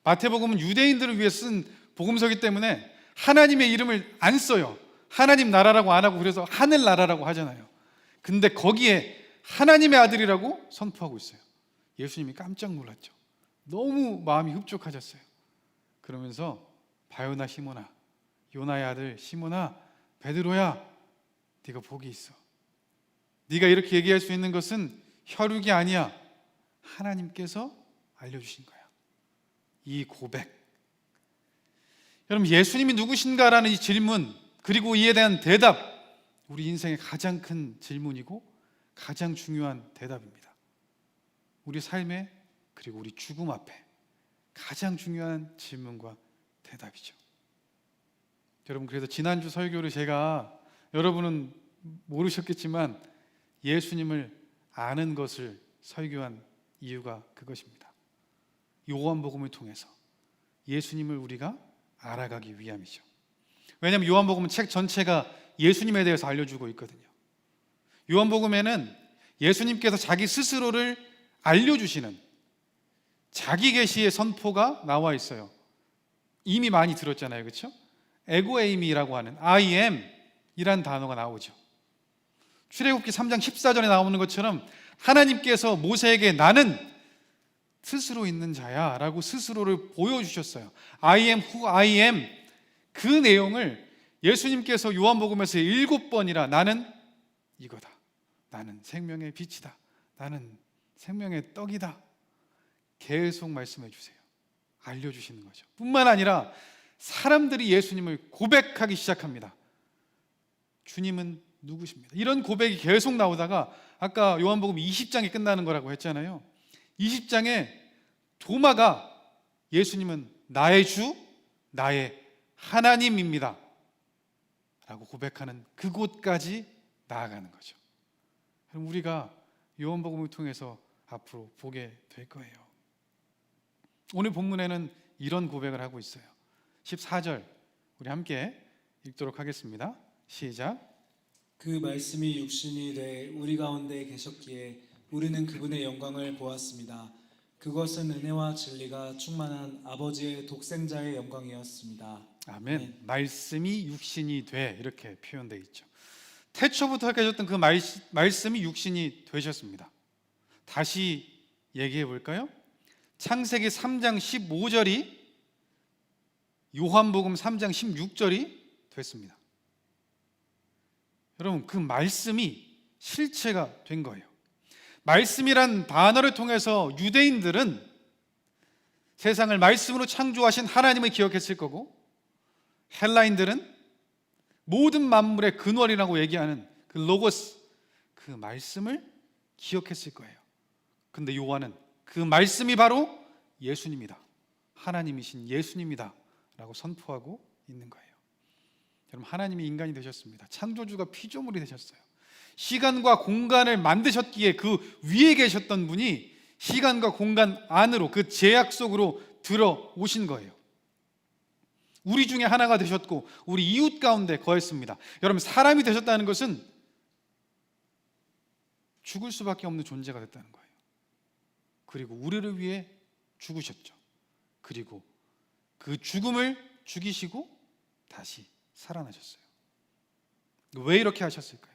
마태복음은 유대인들을 위해 쓴 복음서이기 때문에 하나님의 이름을 안 써요. 하나님 나라라고 안 하고 그래서 하늘나라라고 하잖아요. 근데 거기에 하나님의 아들이라고 선포하고 있어요. 예수님이 깜짝 놀랐죠. 너무 마음이 흡족하셨어요. 그러면서 바요나 시모나, 요나의 아들 시모나, 베드로야, 네가 복이 있어. 네가 이렇게 얘기할 수 있는 것은 혈육이 아니야. 하나님께서 알려주신 거야. 이 고백. 여러분, 예수님이 누구신가라는 이 질문, 그리고 이에 대한 대답, 우리 인생의 가장 큰 질문이고 가장 중요한 대답입니다. 우리 삶에, 그리고 우리 죽음 앞에 가장 중요한 질문과 대답이죠. 여러분, 그래서 지난주 설교를 제가, 여러분은 모르셨겠지만 예수님을 아는 것을 설교한 이유가 그것입니다. 요한복음을 통해서 예수님을 우리가 알아가기 위함이죠. 왜냐하면 요한복음은 책 전체가 예수님에 대해서 알려주고 있거든요. 요한복음에는 예수님께서 자기 스스로를 알려주시는 자기 계시의 선포가 나와 있어요. 이미 많이 들었잖아요, 그렇죠? 에고에이미라고 하는 I am 이란 단어가 나오죠. 출애굽기 3장 14절에 나오는 것처럼 하나님께서 모세에게 나는 스스로 있는 자야 라고 스스로를 보여주셨어요. I am who I am. 그 내용을 예수님께서 요한복음에서 7번이나 나는 이거다, 나는 생명의 빛이다, 나는 생명의 떡이다, 계속 말씀해 주세요. 알려주시는 거죠. 뿐만 아니라 사람들이 예수님을 고백하기 시작합니다. 주님은 누구십니다. 이런 고백이 계속 나오다가 아까 요한복음 20장이 끝나는 거라고 했잖아요. 20장에 도마가 예수님은 나의 주, 나의 하나님입니다 라고 고백하는 그곳까지 나아가는 거죠. 그럼 우리가 요한복음을 통해서 앞으로 보게 될 거예요. 오늘 본문에는 이런 고백을 하고 있어요. 14절 우리 함께 읽도록 하겠습니다. 시작. 그 말씀이 육신이 돼 우리 가운데 계셨기에 우리는 그분의 영광을 보았습니다. 그것은 은혜와 진리가 충만한 아버지의 독생자의 영광이었습니다. 아멘. 네. 말씀이 육신이 돼 이렇게 표현되어 있죠. 태초부터 계셨던 그 말씀이 육신이 되셨습니다. 다시 얘기해 볼까요? 창세기 3장 15절이 요한복음 3장 16절이 됐습니다. 여러분, 그 말씀이 실체가 된 거예요. 말씀이란 단어를 통해서 유대인들은 세상을 말씀으로 창조하신 하나님을 기억했을 거고, 헬라인들은 모든 만물의 근원이라고 얘기하는 그 로고스, 그 말씀을 기억했을 거예요. 근데 요한은 그 말씀이 바로 예수님이다, 하나님이신 예수님이다 라고 선포하고 있는 거예요. 여러분, 하나님이 인간이 되셨습니다. 창조주가 피조물이 되셨어요. 시간과 공간을 만드셨기에 그 위에 계셨던 분이 시간과 공간 안으로, 그 제약 속으로 들어오신 거예요. 우리 중에 하나가 되셨고 우리 이웃 가운데 거했습니다. 여러분, 사람이 되셨다는 것은 죽을 수밖에 없는 존재가 됐다는 거예요. 그리고 우리를 위해 죽으셨죠. 그리고 그 죽음을 죽이시고 다시 살아나셨어요. 왜 이렇게 하셨을까요?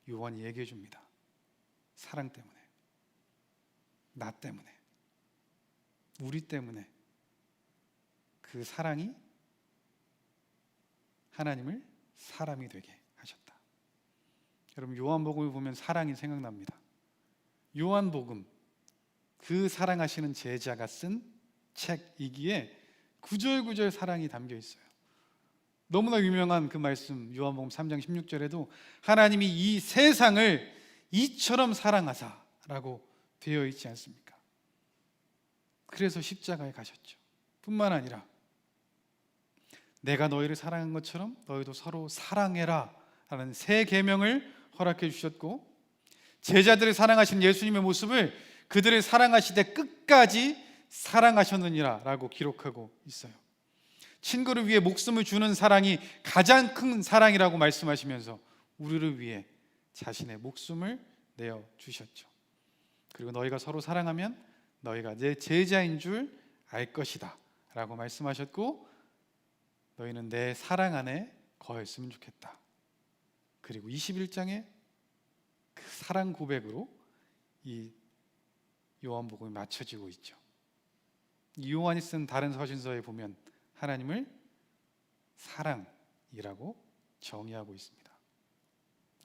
요한이 얘기해 줍니다. 사랑 때문에, 나 때문에, 우리 때문에. 그 사랑이 하나님을 사람이 되게 하셨다. 여러분, 요한복음을 보면 사랑이 생각납니다. 요한복음, 그 사랑하시는 제자가 쓴 책이기에 구절구절 사랑이 담겨 있어요. 너무나 유명한 그 말씀, 요한복음 3장 16절에도 하나님이 이 세상을 이처럼 사랑하사라고 되어 있지 않습니까? 그래서 십자가에 가셨죠. 뿐만 아니라 내가 너희를 사랑한 것처럼 너희도 서로 사랑해라 라는 새 계명을 허락해 주셨고, 제자들을 사랑하신 예수님의 모습을 그들을 사랑하시되 끝까지 사랑하셨느니라 라고 기록하고 있어요. 친구를 위해 목숨을 주는 사랑이 가장 큰 사랑이라고 말씀하시면서 우리를 위해 자신의 목숨을 내어 주셨죠. 그리고 너희가 서로 사랑하면 너희가 내 제자인 줄 알 것이다 라고 말씀하셨고, 너희는 내 사랑 안에 거했으면 좋겠다. 그리고 21장에 그 사랑 고백으로 이 요한복음이 맞춰지고 있죠. 요한이 쓴 다른 서신서에 보면 하나님을 사랑이라고 정의하고 있습니다.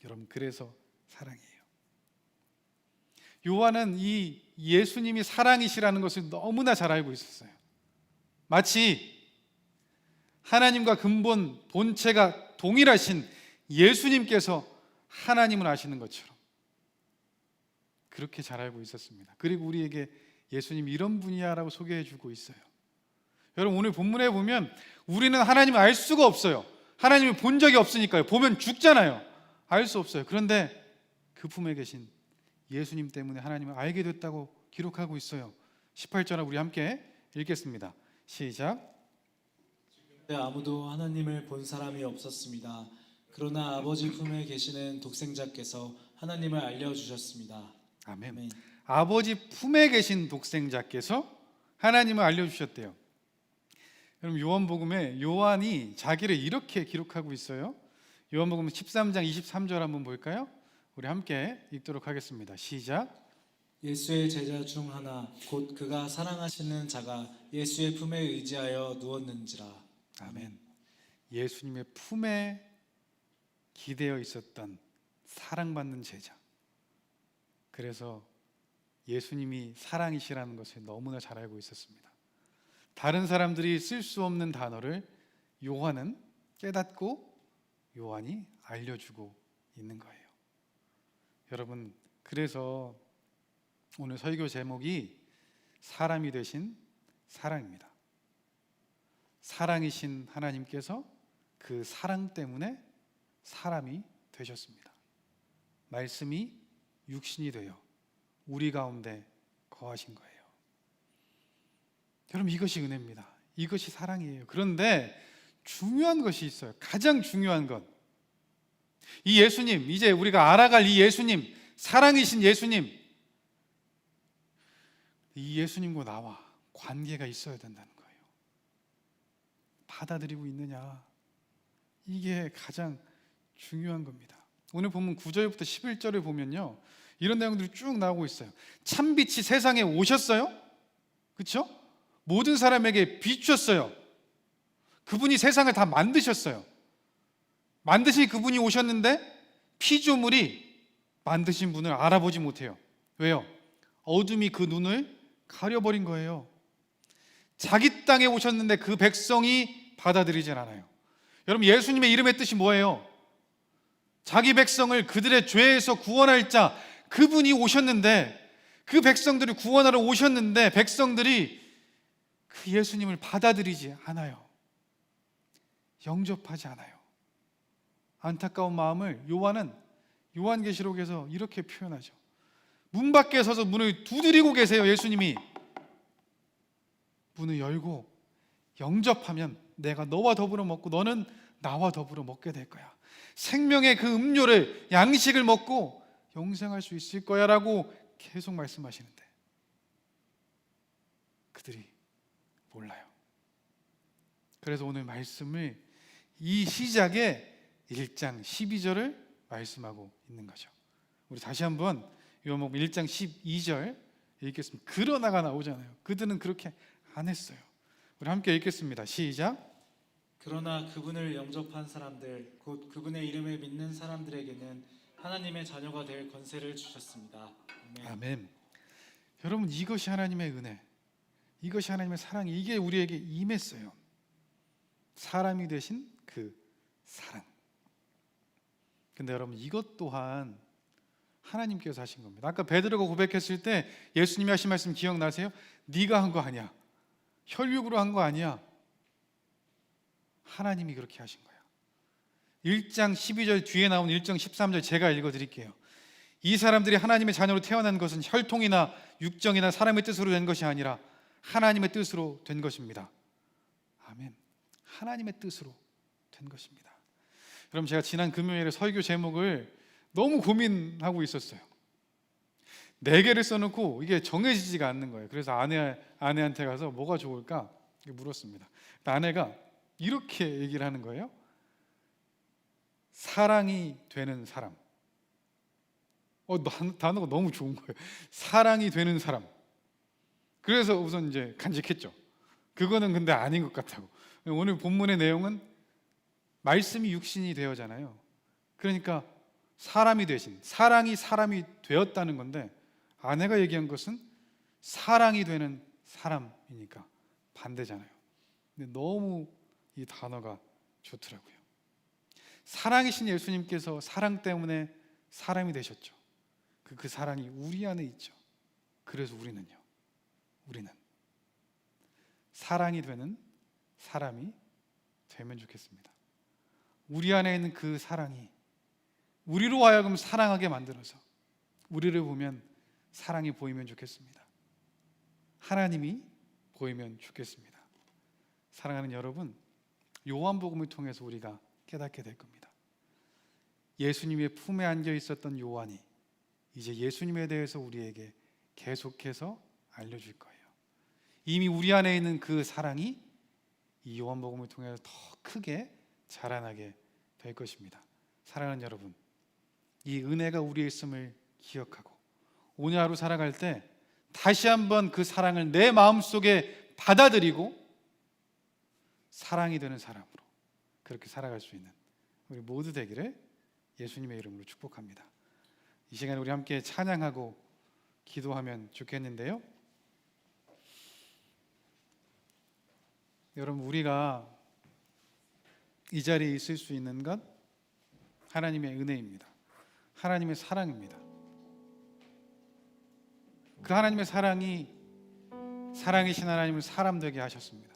여러분, 그래서 사랑이에요. 요한은 이 예수님이 사랑이시라는 것을 너무나 잘 알고 있었어요. 마치 하나님과 근본 본체가 동일하신 예수님께서 하나님을 아시는 것처럼 그렇게 잘 알고 있었습니다. 그리고 우리에게 예수님 이런 분이야라고 소개해 주고 있어요. 여러분, 오늘 본문에 보면 우리는 하나님을 알 수가 없어요. 하나님을 본 적이 없으니까요. 보면 죽잖아요. 알 수 없어요. 그런데 그 품에 계신 예수님 때문에 하나님을 알게 됐다고 기록하고 있어요. 18절 우리 함께 읽겠습니다. 시작. 아무도 하나님을 본 사람이 없었습니다. 그러나 아버지 품에 계시는 독생자께서 하나님을 알려주셨습니다. 아멘. 아멘. 아버지 품에 계신 독생자께서 하나님을 알려주셨대요. 여러분, 요한복음에 요한이 자기를 이렇게 기록하고 있어요. 요한복음 13장 23절 한번 볼까요? 우리 함께 읽도록 하겠습니다. 시작. 예수의 제자 중 하나 곧 그가 사랑하시는 자가 예수의 품에 의지하여 누웠는지라. 아멘. 예수님의 품에 기대어 있었던 사랑받는 제자. 그래서 예수님이 사랑이시라는 것을 너무나 잘 알고 있었습니다. 다른 사람들이 쓸 수 없는 단어를 요한은 깨닫고 요한이 알려주고 있는 거예요. 여러분, 그래서 오늘 설교 제목이 사람이 되신 사랑입니다. 사랑이신 하나님께서 그 사랑 때문에 사람이 되셨습니다. 말씀이 육신이 되어 우리 가운데 거하신 거예요. 여러분, 이것이 은혜입니다. 이것이 사랑이에요. 그런데 중요한 것이 있어요. 가장 중요한 것. 이 예수님, 이제 우리가 알아갈 이 예수님, 사랑이신 예수님, 이 예수님과 나와 관계가 있어야 된다는 거예요. 받아들이고 있느냐, 이게 가장 중요한 겁니다. 오늘 보면 9절부터 11절을 보면요, 이런 내용들이 쭉 나오고 있어요. 참빛이 세상에 오셨어요. 그렇죠? 모든 사람에게 비추셨어요. 그분이 세상을 다 만드셨어요. 만드신 그분이 오셨는데 피조물이 만드신 분을 알아보지 못해요. 왜요? 어둠이 그 눈을 가려버린 거예요. 자기 땅에 오셨는데 그 백성이 받아들이질 않아요. 여러분, 예수님의 이름의 뜻이 뭐예요? 자기 백성을 그들의 죄에서 구원할 자, 그분이 오셨는데, 그 백성들을 구원하러 오셨는데 백성들이 그 예수님을 받아들이지 않아요. 영접하지 않아요. 안타까운 마음을 요한은 요한계시록에서 이렇게 표현하죠. 문 밖에 서서 문을 두드리고 계세요. 예수님이 문을 열고 영접하면 내가 너와 더불어 먹고 너는 나와 더불어 먹게 될 거야. 생명의 그 음료를, 양식을 먹고 영생할 수 있을 거야 라고 계속 말씀하시는데 그들이 몰라요. 그래서 오늘 말씀을 이 시작에 1장 12절을 말씀하고 있는 거죠. 우리 다시 한번 요한복음 1장 12절 읽겠습니다. 그러나가 나오잖아요. 그들은 그렇게 안 했어요. 우리 함께 읽겠습니다. 시작. 그러나 그분을 영접한 사람들, 곧 그분의 이름을 믿는 사람들에게는 하나님의 자녀가 될 권세를 주셨습니다. 아멘. 아멘. 여러분, 이것이 하나님의 은혜, 이것이 하나님의 사랑이, 이게 우리에게 임했어요. 사람이 되신 그 사랑. 근데 여러분, 이것 또한 하나님께서 하신 겁니다. 아까 베드로가 고백했을 때 예수님이 하신 말씀 기억나세요? 네가 한 거 아니야. 혈육으로 한 거 아니야. 하나님이 그렇게 하신 거야. 1장 12절 뒤에 나온 1장 13절 제가 읽어드릴게요. 이 사람들이 하나님의 자녀로 태어난 것은 혈통이나 육정이나 사람의 뜻으로 된 것이 아니라 하나님의 뜻으로 된 것입니다. 아멘. 하나님의 뜻으로 된 것입니다. 그럼 제가 지난 금요일에 설교 제목을 너무 고민하고 있었어요. 4개를 써놓고 이게 정해지지가 않는 거예요. 그래서 아내한테 가서 뭐가 좋을까 물었습니다. 아내가 이렇게 얘기를 하는 거예요. 사랑이 되는 사람. 단어가 너무 좋은 거예요. 사랑이 되는 사람. 그래서 우선 이제 간직했죠. 그거는 근데 아닌 것 같다고. 오늘 본문의 내용은 말씀이 육신이 되어잖아요. 그러니까 사람이 되신, 사랑이 사람이 되었다는 건데, 아내가 얘기한 것은 사랑이 되는 사람이니까 반대잖아요. 근데 너무 이 단어가 좋더라고요. 사랑이신 예수님께서 사랑 때문에 사람이 되셨죠. 그 사랑이 우리 안에 있죠. 그래서 우리는 사랑이 되는 사람이 되면 좋겠습니다. 우리 안에 있는 그 사랑이 우리로 하여금 사랑하게 만들어서 우리를 보면 사랑이 보이면 좋겠습니다. 하나님이 보이면 좋겠습니다. 사랑하는 여러분, 요한복음을 통해서 우리가 깨닫게 될 겁니다. 예수님의 품에 안겨 있었던 요한이 이제 예수님에 대해서 우리에게 계속해서 알려줄 거예요. 이미 우리 안에 있는 그 사랑이 이 요한복음을 통해서 더 크게 자라나게 될 것입니다. 사랑하는 여러분, 이 은혜가 우리의 있음을 기억하고 오늘 하루 살아갈 때 다시 한번 그 사랑을 내 마음속에 받아들이고 사랑이 되는 사람으로 그렇게 살아갈 수 있는 우리 모두 되기를 예수님의 이름으로 축복합니다. 이 시간에 우리 함께 찬양하고 기도하면 좋겠는데요. 여러분, 우리가 이 자리에 있을 수 있는 것 하나님의 은혜입니다. 하나님의 사랑입니다. 그 하나님의 사랑이 사랑이신 하나님을 사람 되게 하셨습니다.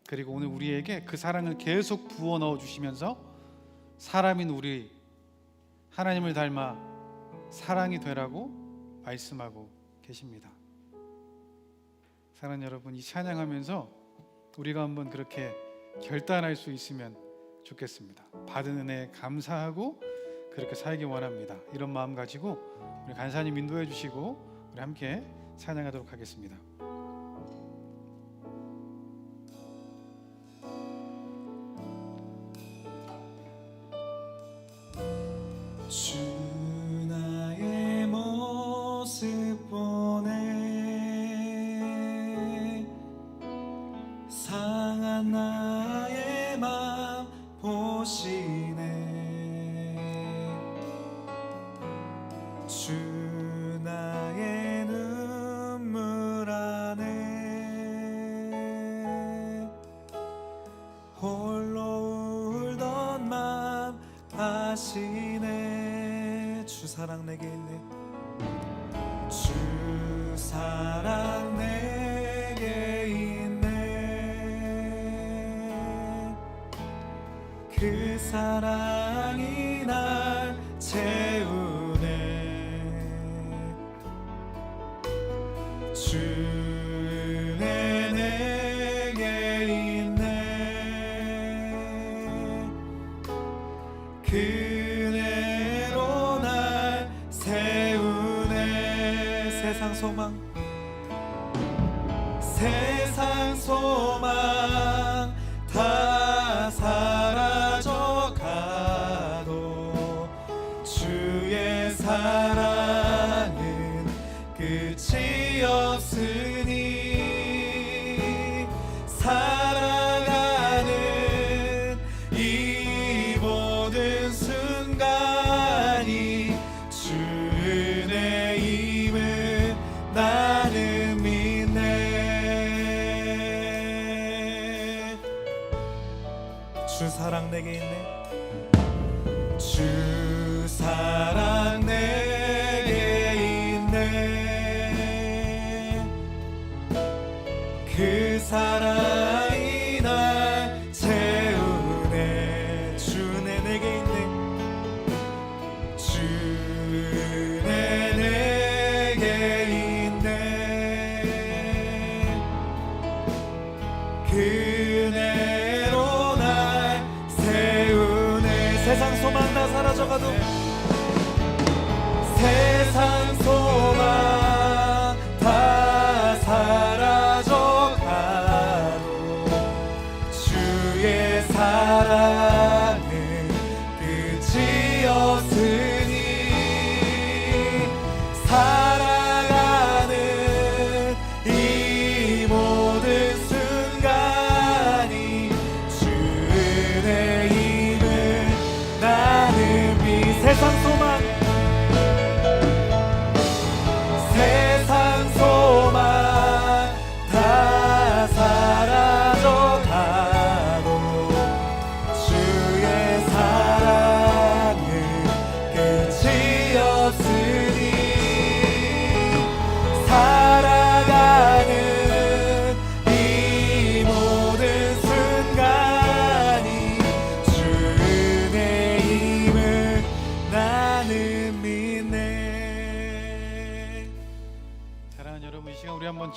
그리고 오늘 우리에게 그 사랑을 계속 부어 넣어 주시면서 사람인 우리 하나님을 닮아 사랑이 되라고 말씀하고 계십니다. 사랑하는 여러분, 이 찬양하면서 우리가 한번 그렇게 결단할 수 있으면 좋겠습니다. 받은 은혜에 감사하고 그렇게 살기 원합니다. 이런 마음 가지고 우리 간사님 인도해 주시고 우리 함께 찬양하도록 하겠습니다. 주 나의 모습 보네 상한 나의 맘 보시네 주 나의 눈물 안에 홀로 울던 맘 아시네 주 사랑 내게 있네 주 사랑 내게 있네 그 사랑이 날 채우네 주 은혜 내게 있네 그 은혜로 날 세우네 세상 소망 다 사라져가도 주의 사랑은 끝이 없으니 살아가는 이 모든 순간이 주 은혜임을 나는 믿네 주 사랑 내게 있네 주 사랑 내게 있네 그 사랑이 날 채우네 주 은혜 내게 있네 주 은혜 내게 있네 그 은혜로 날 세우네 세상 소망 다 사라져가도 세상 소망 다 사라져가도 주의 사랑은 끝이 없으니 살아가는 이 모든 순간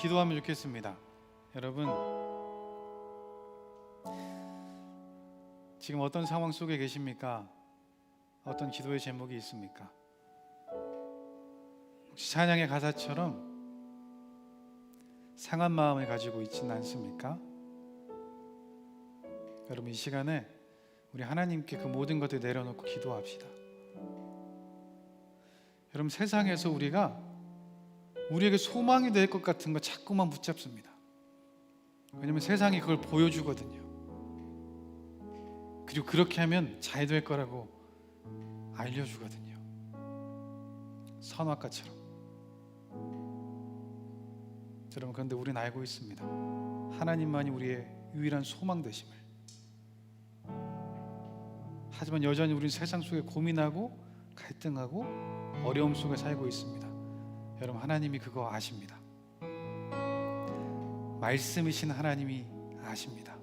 기도하면 좋겠습니다. 여러분, 지금 어떤 상황 속에 계십니까? 어떤 기도의 제목이 있습니까? 혹시 찬양의 가사처럼 상한 마음을 가지고 있지는 않습니까? 여러분, 이 시간에 우리 하나님께 그 모든 것들 내려놓고 기도합시다. 여러분, 세상에서 우리에게 소망이 될 것 같은 거 자꾸만 붙잡습니다. 왜냐면 세상이 그걸 보여주거든요. 그리고 그렇게 하면 잘 될 거라고 알려주거든요. 선악과처럼. 여러분, 그런데 우리는 알고 있습니다. 하나님만이 우리의 유일한 소망 되심을. 하지만 여전히 우리는 세상 속에 고민하고 갈등하고 어려움 속에 살고 있습니다. 여러분, 하나님이 그거 아십니다. 말씀이신 하나님이 아십니다.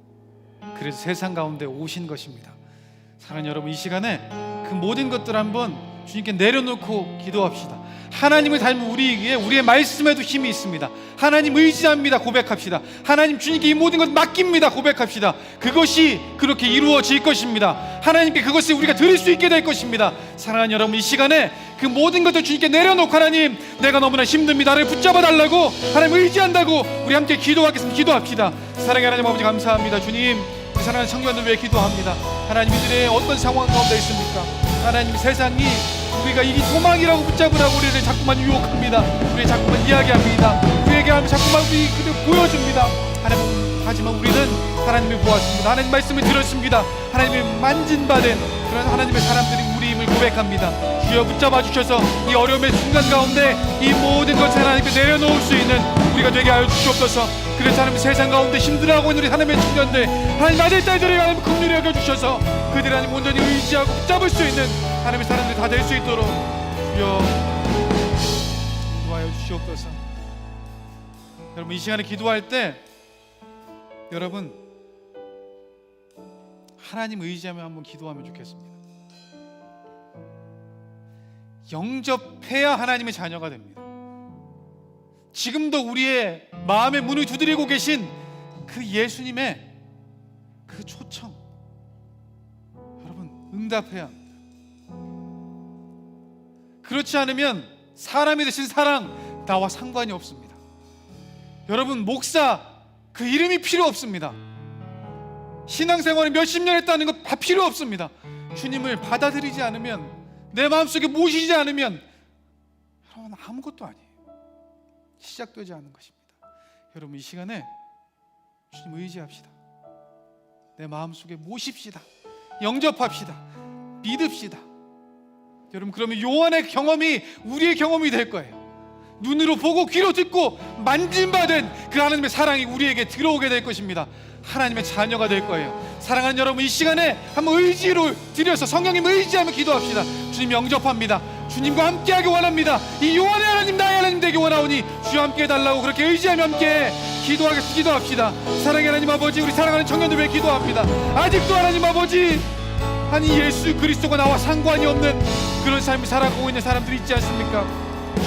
그래서 세상 가운데 오신 것입니다. 사랑하는 여러분, 이 시간에 그 모든 것들 한번 주님께 내려놓고 기도합시다. 하나님을 닮은 우리에게 우리의 말씀에도 힘이 있습니다. 하나님 의지합니다. 고백합시다. 하나님, 주님께 이 모든 것 맡깁니다. 고백합시다. 그것이 그렇게 이루어질 것입니다. 하나님께 그것을 우리가 드릴 수 있게 될 것입니다. 사랑하는 여러분, 이 시간에 그 모든 것들 주님께 내려놓고, 하나님, 내가 너무나 힘듭니다. 나를 붙잡아 달라고 하나님 의지한다고 우리 함께 기도하겠습니다. 기도합시다. 사랑의 하나님 아버지, 감사합니다. 주님, 우리 사랑하는 청년들 위해 기도합니다. 하나님, 이들의 어떤 상황 가운데 있습니까? 하나님, 세상이 우리가 이 소망이라고 붙잡으라고 우리를 자꾸만 유혹합니다. 우리를 자꾸만 이야기합니다. 우리에게 하면 자꾸만 우리 그들 보여줍니다. 하나님, 하지만 우리는 하나님을 보았습니다. 하나님 말씀을 들었습니다. 하나님을 만진받은 그런 하나님의 사람들이 우리임을 고백합니다. 주여, 붙잡아 주셔서 이 어려움의 순간 가운데 이 모든 것을 하나님께 내려놓을 수 있는 우리가 되게 하여 주시옵소서. 그래서 하나님, 세상 가운데 힘들어하고 있는 우리 하나님의 청년들, 하나님 아들 딸들을 하나님 긍휼히 여겨주셔서 그들이 하나님 온전히 의지하고 붙잡을 수 있는 하나님의 사람들이 다 될 수 있도록 주여 도와여 주시옵소서. 여러분, 이 시간에 기도할 때 여러분, 하나님 의지하며 한번 기도하면 좋겠습니다. 영접해야 하나님의 자녀가 됩니다. 지금도 우리의 마음의 문을 두드리고 계신 그 예수님의 그 초청, 여러분, 응답해야 합니다. 그렇지 않으면 사람이 되신 사랑, 나와 상관이 없습니다. 여러분, 목사 그 이름이 필요 없습니다. 신앙생활을 몇십 년 했다는 것 다 필요 없습니다. 주님을 받아들이지 않으면, 내 마음속에 모시지 않으면 여러분, 아무것도 아니에요. 시작되지 않는 것입니다. 여러분, 이 시간에 주님 의지합시다. 내 마음속에 모십시다. 영접합시다. 믿읍시다. 여러분, 그러면 요한의 경험이 우리의 경험이 될 거예요. 눈으로 보고 귀로 듣고 만진받은 그 하나님의 사랑이 우리에게 들어오게 될 것입니다. 하나님의 자녀가 될 거예요. 사랑하는 여러분, 이 시간에 한번 의지로 드려서 성령님 의지하며 기도합시다. 주님 영접합니다. 주님과 함께하기 원합니다. 이 요한의 하나님, 나의 하나님 되기 원하오니 주와 함께 해달라고 그렇게 의지하며 함께 기도합시다. 사랑의 하나님 아버지, 우리 사랑하는 청년들 위해 기도합니다. 아직도 하나님 아버지, 아니 예수 그리스도가 나와 상관이 없는 그런 삶을 살아가고 있는 사람들이 있지 않습니까?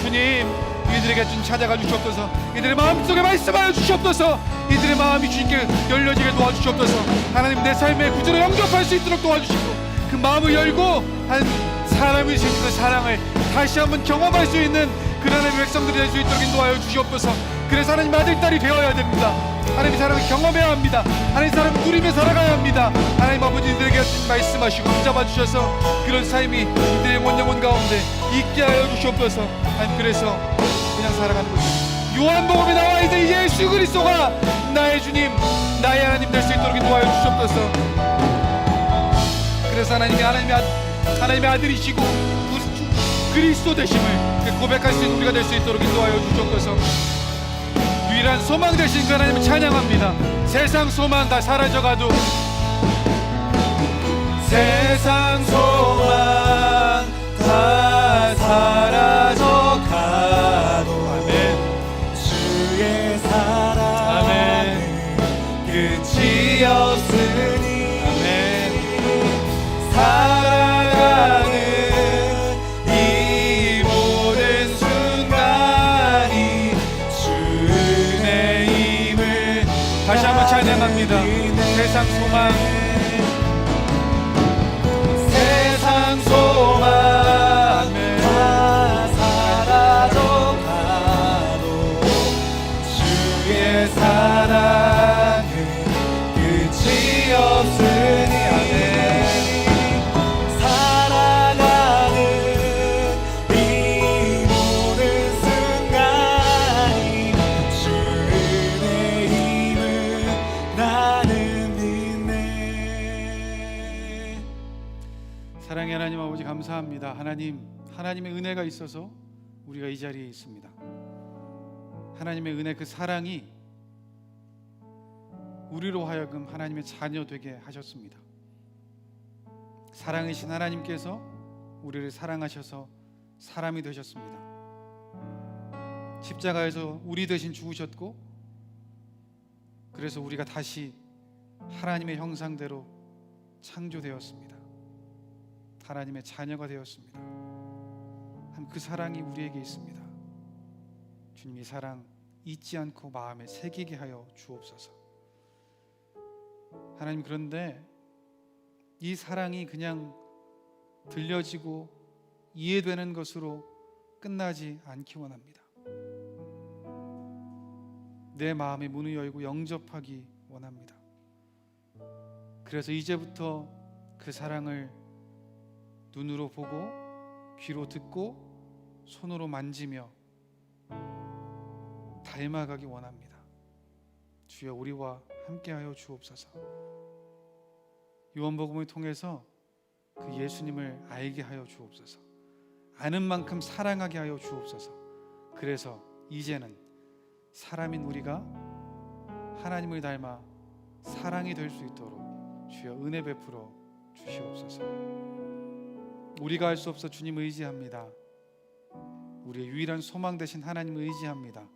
주님, 이들에게 좀 찾아가 주시옵소서. 이들의 마음속에 말씀하여 주시옵소서. 이들의 마음이 주님께 열려지게 도와주시옵소서. 하나님, 내 삶에 구주로 영접할 수 있도록 도와주시고, 그 마음을 열고 한 사람이 주신 그 사랑을 다시 한번 경험할 수 있는 그런 하나님의 백성들이 될 수 있도록 인도하여 주시옵소서. 그래서 하나님 아들, 딸이 되어야 됩니다. 하나님의 사랑을 경험해야 합니다. 하나님의 사랑을 누리며 살아가야 합니다. 하나님 아버지, 이들에게 말씀하시고 붙잡아 주셔서 그런 삶이 이들의 원영혼 가운데 있게 하여 주시옵소서. 하나님, 그래서 그냥 살아가는 것입니다. 요한복음에 나와 있는 예수 그리스도가 나의 주님, 나의 하나님 될 수 있도록 인도하여 주시옵소서. 그래서 하나님의 아들이시고 그리스도 되심을 고백할 수 있는 우리가 될 수 있도록 인도하여 주시옵소서. 유일한 소망 되신 그 하나님을 찬양합니다. 세상 소망 다 사라져가도, 세상 소망 다 사라져가도 주의 사랑은 끝이 없으니 살아가는 이 모든 순간이 주의 세상 소망, 세상 소망 다 사라져가도 주의 사랑은 끝이 없으니 살아가는 이 모든 순간이 주의 힘을 나는 믿네. 사랑의 하나님 아버지 감사합니다. 하나님의 은혜가 있어서 우리가 이 자리에 있습니다. 하나님의 은혜, 그 사랑이 우리로 하여금 하나님의 자녀 되게 하셨습니다. 사랑이신 하나님께서 우리를 사랑하셔서 사람이 되셨습니다. 십자가에서 우리 대신 죽으셨고, 그래서 우리가 다시 하나님의 형상대로 창조되었습니다. 하나님의 자녀가 되었습니다. 그 사랑이 우리에게 있습니다. 주님, 이 사랑 잊지 않고 마음에 새기게 하여 주옵소서. 하나님, 그런데 이 사랑이 그냥 들려지고 이해되는 것으로 끝나지 않기 원합니다. 내 마음의 문을 열고 영접하기 원합니다. 그래서 이제부터 그 사랑을 눈으로 보고 귀로 듣고 손으로 만지며 닮아가기 원합니다. 주여, 우리와 함께하여 주옵소서. 요한복음을 통해서 그 예수님을 알게 하여 주옵소서. 아는 만큼 사랑하게 하여 주옵소서. 그래서 이제는 사람인 우리가 하나님을 닮아 사랑이 될 수 있도록 주여 은혜 베풀어 주시옵소서. 우리가 할 수 없어 주님 의지합니다. 우리의 유일한 소망 되신 하나님 의지합니다.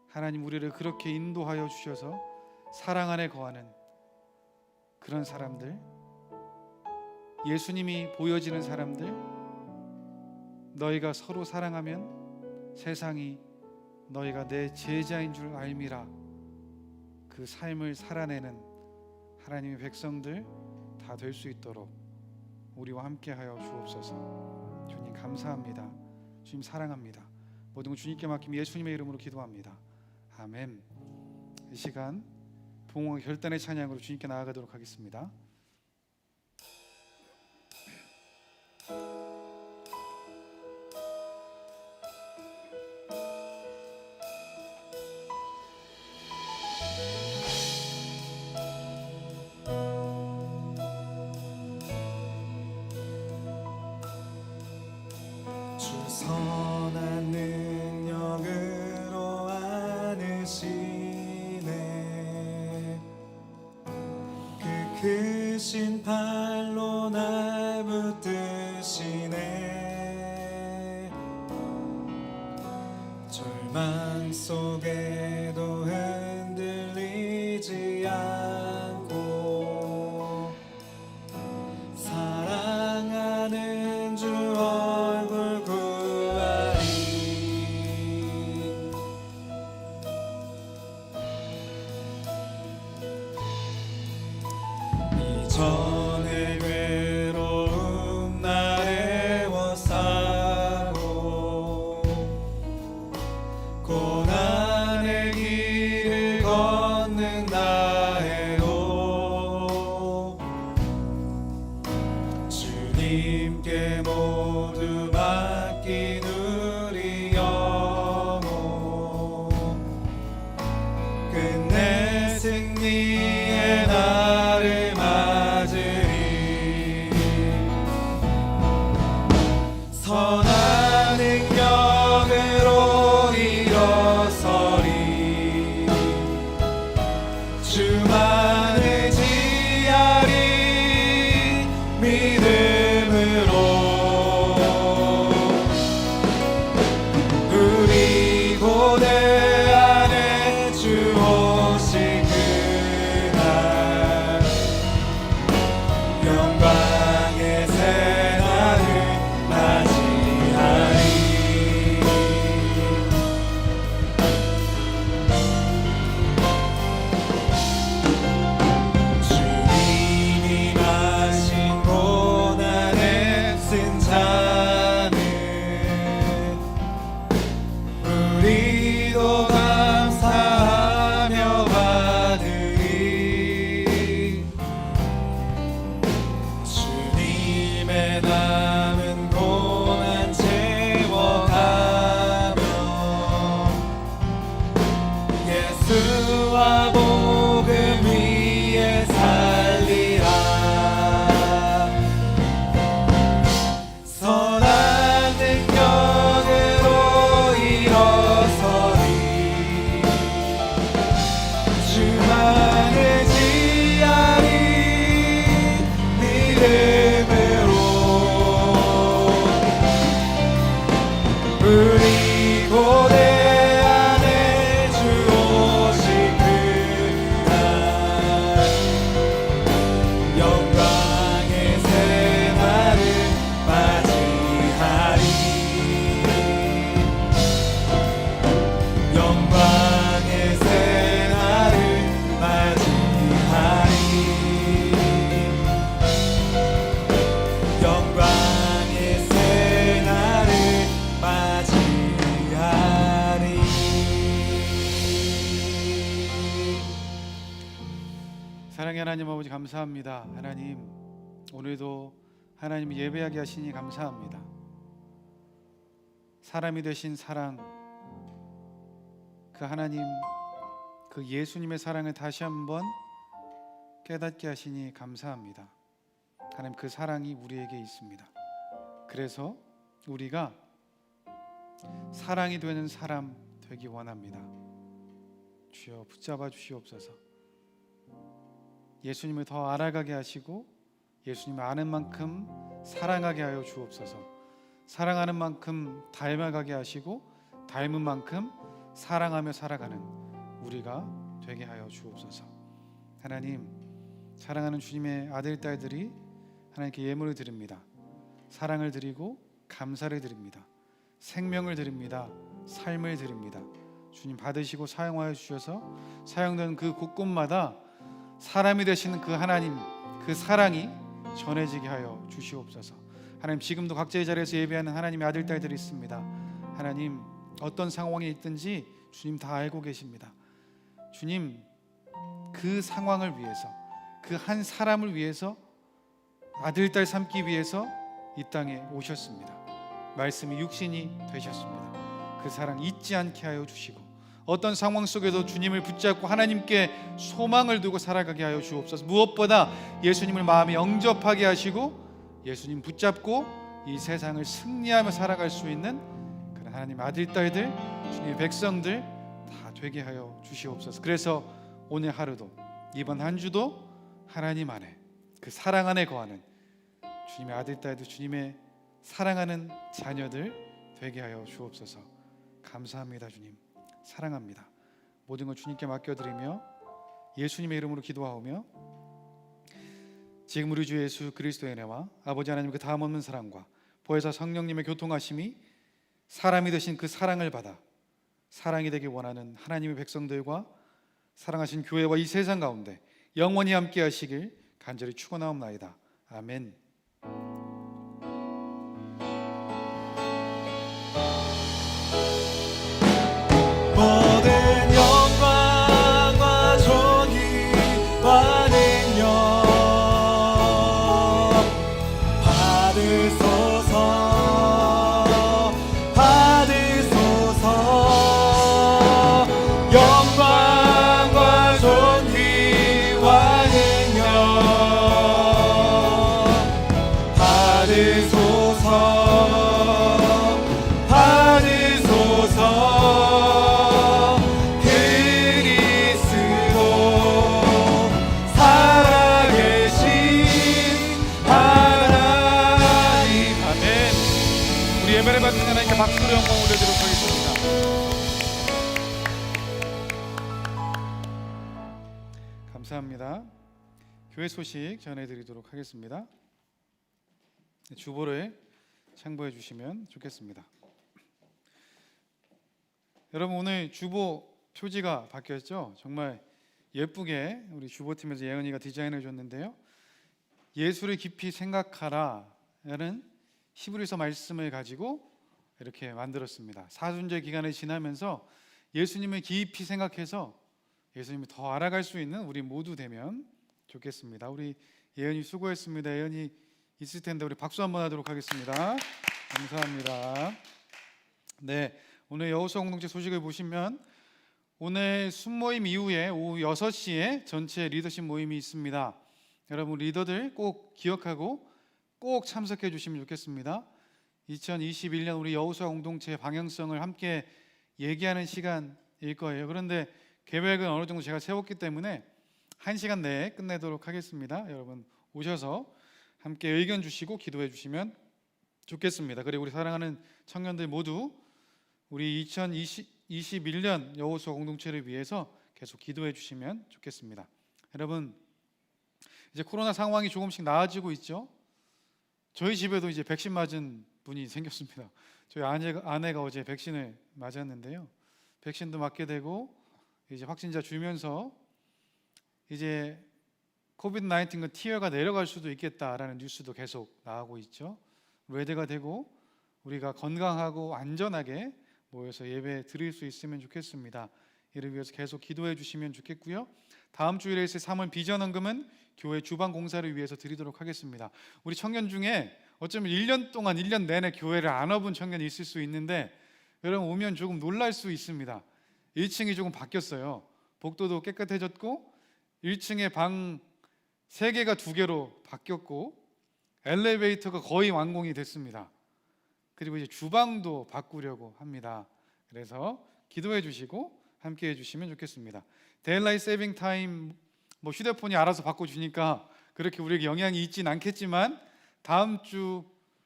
하나님, 우리를 그렇게 인도하여 주셔서 사랑 안에 거하는 그런 사람들, 예수님이 보여지는 사람들, 너희가 서로 사랑하면 세상이 너희가 내 제자인 줄 알미라, 그 삶을 살아내는 하나님의 백성들 다 될 수 있도록 우리와 함께하여 주옵소서. 주님 감사합니다. 주님 사랑합니다. 모든 것 주님께 맡김 예수님의 이름으로 기도합니다. 아멘. 이 시간 부흥왕 결단의 찬양으로 주님께 나아가도록 하겠습니다. 주 선한 능력으로 안으시네. 그 크신 팔로 날 붙드시네. 절망 속에도 흔들리지 않고 사랑하는 주 얼굴 구하리. 이전의 괴로움 나래워 싸고 고난의 길을 걷는다 해도 주님께 모두 맡긴 우리 영혼 끝내 승리의 날을 맞으리. 만왕의 하나님 아버지 감사합니다. 하나님 오늘도 하나님 예배하게 하시니 감사합니다. 사람이 되신 사랑, 그 하나님, 그 예수님의 사랑을 다시 한번 깨닫게 하시니 감사합니다. 하나님 그 사랑이 우리에게 있습니다. 그래서 우리가 사랑이 되는 사람 되기 원합니다. 주여 붙잡아 주시옵소서. 예수님을 더 알아가게 하시고 예수님을 아는 만큼 사랑하게 하여 주옵소서. 사랑하는 만큼 닮아가게 하시고 닮은 만큼 사랑하며 살아가는 우리가 되게 하여 주옵소서. 하나님, 사랑하는 주님의 아들 딸들이 하나님께 예물을 드립니다. 사랑을 드리고 감사를 드립니다. 생명을 드립니다. 삶을 드립니다. 주님 받으시고 사용하여 주셔서 사용되는 그 곳곳마다 사람이 되시는 그 하나님, 그 사랑이 전해지게 하여 주시옵소서. 하나님 지금도 각자의 자리에서 예배하는 하나님의 아들 딸들이 있습니다. 하나님 어떤 상황에 있든지 주님 다 알고 계십니다. 주님 그 상황을 위해서, 그 한 사람을 위해서 아들 딸 삼기 위해서 이 땅에 오셨습니다. 말씀이 육신이 되셨습니다. 그 사랑 잊지 않게 하여 주시고 어떤 상황 속에도 주님을 붙잡고 하나님께 소망을 두고 살아가게 하여 주옵소서. 무엇보다 예수님을 마음에 영접하게 하시고 예수님 붙잡고 이 세상을 승리하며 살아갈 수 있는 그런 하나님 아들 딸들, 주님의 백성들 다 되게 하여 주시옵소서. 그래서 오늘 하루도 이번 한 주도 하나님 안에 그 사랑 안에 거하는 주님의 아들 딸들, 주님의 사랑하는 자녀들 되게 하여 주옵소서. 감사합니다. 주님 사랑합니다. 모든 것 주님께 맡겨드리며 예수님의 이름으로 기도하오며 지금 우리 주 예수 그리스도의 은혜와 아버지 하나님 그 다음 없는 사랑과 보혜사 성령님의 교통하심이 사람이 되신 그 사랑을 받아 사랑이 되기 원하는 하나님의 백성들과 사랑하신 교회와 이 세상 가운데 영원히 함께 하시길 간절히 축원하옵나이다. 아멘. 모든 영광과 존귀와 능력 받으소서, 받으소서. 영광과 존귀와 능력 받으소서, 예배를 받는 하나님께 박수로 영광 올려드리도록 하겠습니다. 감사합니다. 교회 소식 전해드리도록 하겠습니다. 주보를 참고해 주시면 좋겠습니다. 여러분 오늘 주보 표지가 바뀌었죠? 정말 예쁘게 우리 주보팀에서 예은이가 디자인해 줬는데요. 예수를 깊이 생각하라 라는 히브리서 말씀을 가지고 이렇게 만들었습니다. 사순절 기간을 지나면서 예수님을 깊이 생각해서 예수님을 더 알아갈 수 있는 우리 모두 되면 좋겠습니다. 우리 예은이 수고했습니다. 예은이 있을 텐데 우리 박수 한번 하도록 하겠습니다. 감사합니다. 네, 오늘 여호수아 공동체 소식을 보시면 오늘 순모임 이후에 오후 6시에 전체 리더십 모임이 있습니다. 여러분 리더들 꼭 기억하고 꼭 참석해 주시면 좋겠습니다. 2021년 우리 여호수아 공동체의 방향성을 함께 얘기하는 시간일 거예요. 그런데 계획은 어느 정도 제가 세웠기 때문에 1시간 내에 끝내도록 하겠습니다. 여러분 오셔서 함께 의견 주시고 기도해 주시면 좋겠습니다. 그리고 우리 사랑하는 청년들 모두 우리 2021년 여호수아 공동체를 위해서 계속 기도해 주시면 좋겠습니다. 여러분 이제 코로나 상황이 조금씩 나아지고 있죠. 저희 집에도 이제 백신 맞은 분이 생겼습니다. 저희 아내가 어제 백신을 맞았는데요. 백신도 맞게 되고 이제 확진자 줄면서 이제 코비드-19 그 티어가 내려갈 수도 있겠다라는 뉴스도 계속 나오고 있죠. 외대가 되고 우리가 건강하고 안전하게 모여서 예배 드릴 수 있으면 좋겠습니다. 이를 위해서 계속 기도해 주시면 좋겠고요. 다음 주일에 있을 3월 비전 헌금은 교회 주방 공사를 위해서 드리도록 하겠습니다. 우리 청년 중에 어쩌면 1년 동안 1년 내내 교회를 안 와본 청년이 있을 수 있는데 여러분 오면 조금 놀랄 수 있습니다. 1층이 조금 바뀌었어요. 복도도 깨끗해졌고 1층에 방 3개가 2개로 바뀌었고 엘리베이터가 거의 완공이 됐습니다. 그리고 이제 주방도 바꾸려고 합니다. 그래서 기도해 주시고 함께 해 주시면 좋겠습니다. 데일라이트 세이빙 타임 뭐 휴대폰이 알아서 바꿔주니까 그렇게 우리에게 영향이 있진 않겠지만 다음 주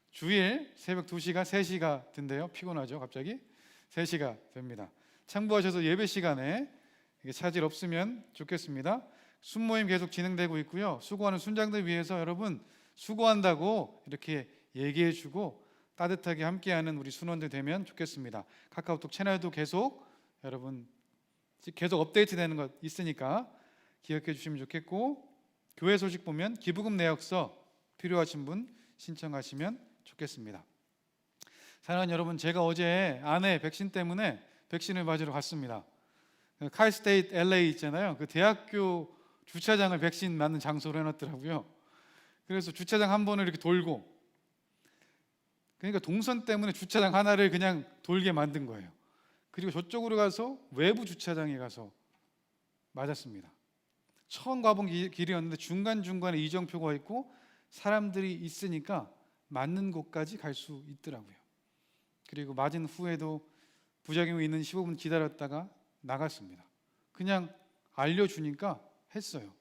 주일 새벽 2시가 3시가 된대요. 피곤하죠 갑자기? 3시가 됩니다. 참고하셔서 예배 시간에 차질 없으면 좋겠습니다. 순모임 계속 진행되고 있고요. 수고하는 순장들 위해서 여러분 수고한다고 이렇게 얘기해 주고 따뜻하게 함께하는 우리 순원들 되면 좋겠습니다. 카카오톡 채널도 계속 여러분 계속 업데이트 되는 것 있으니까 기억해 주시면 좋겠고 교회 소식 보면 기부금 내역서 필요하신 분 신청하시면 좋겠습니다. 사랑하는 여러분, 제가 어제 아내 백신 때문에 백신을 맞으러 갔습니다. 칼스테이트 LA 있잖아요. 그 대학교 주차장을 백신 맞는 장소로 해놨더라고요. 그래서 주차장 한 번을 이렇게 돌고, 그러니까 동선 때문에 주차장 하나를 그냥 돌게 만든 거예요. 그리고 저쪽으로 가서 외부 주차장에 가서 맞았습니다. 처음 가본 길이었는데 중간중간에 이정표가 있고 사람들이 있으니까 맞는 곳까지 갈 수 있더라고요. 그리고 맞은 후에도 부작용이 있는 15분 기다렸다가 나갔습니다. 그냥 알려주니까 했어요.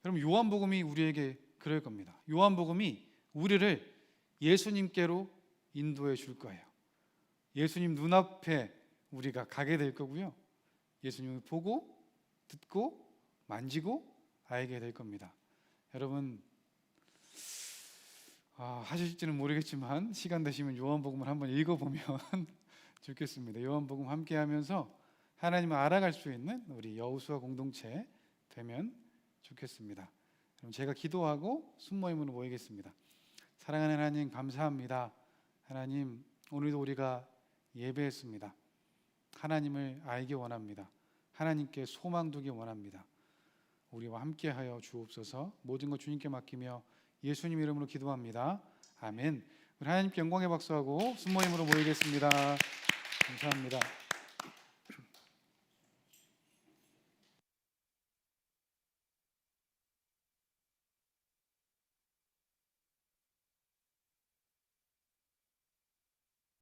여러분, 요한복음이 우리에게 그럴 겁니다. 요한복음이 우리를 예수님께로 인도해 줄 거예요. 예수님 눈앞에 우리가 가게 될 거고요. 예수님을 보고 듣고 만지고 알게 될 겁니다. 여러분 하실지는 모르겠지만 시간 되시면 요한복음을 한번 읽어보면 좋겠습니다. 요한복음 함께하면서 하나님을 알아갈 수 있는 우리 여호수아 공동체 되면 좋겠습니다. 그럼 제가 기도하고 순모임으로 모이겠습니다. 사랑하는 하나님 감사합니다. 하나님 오늘도 우리가 예배했습니다. 하나님을 알기 원합니다. 하나님께 소망 두기 원합니다. 우리와 함께하여 주옵소서. 모든 것 주님께 맡기며 예수님 이름으로 기도합니다. 아멘. 우리 하나님께 영광의 박수하고 순모임으로 모이겠습니다. 감사합니다.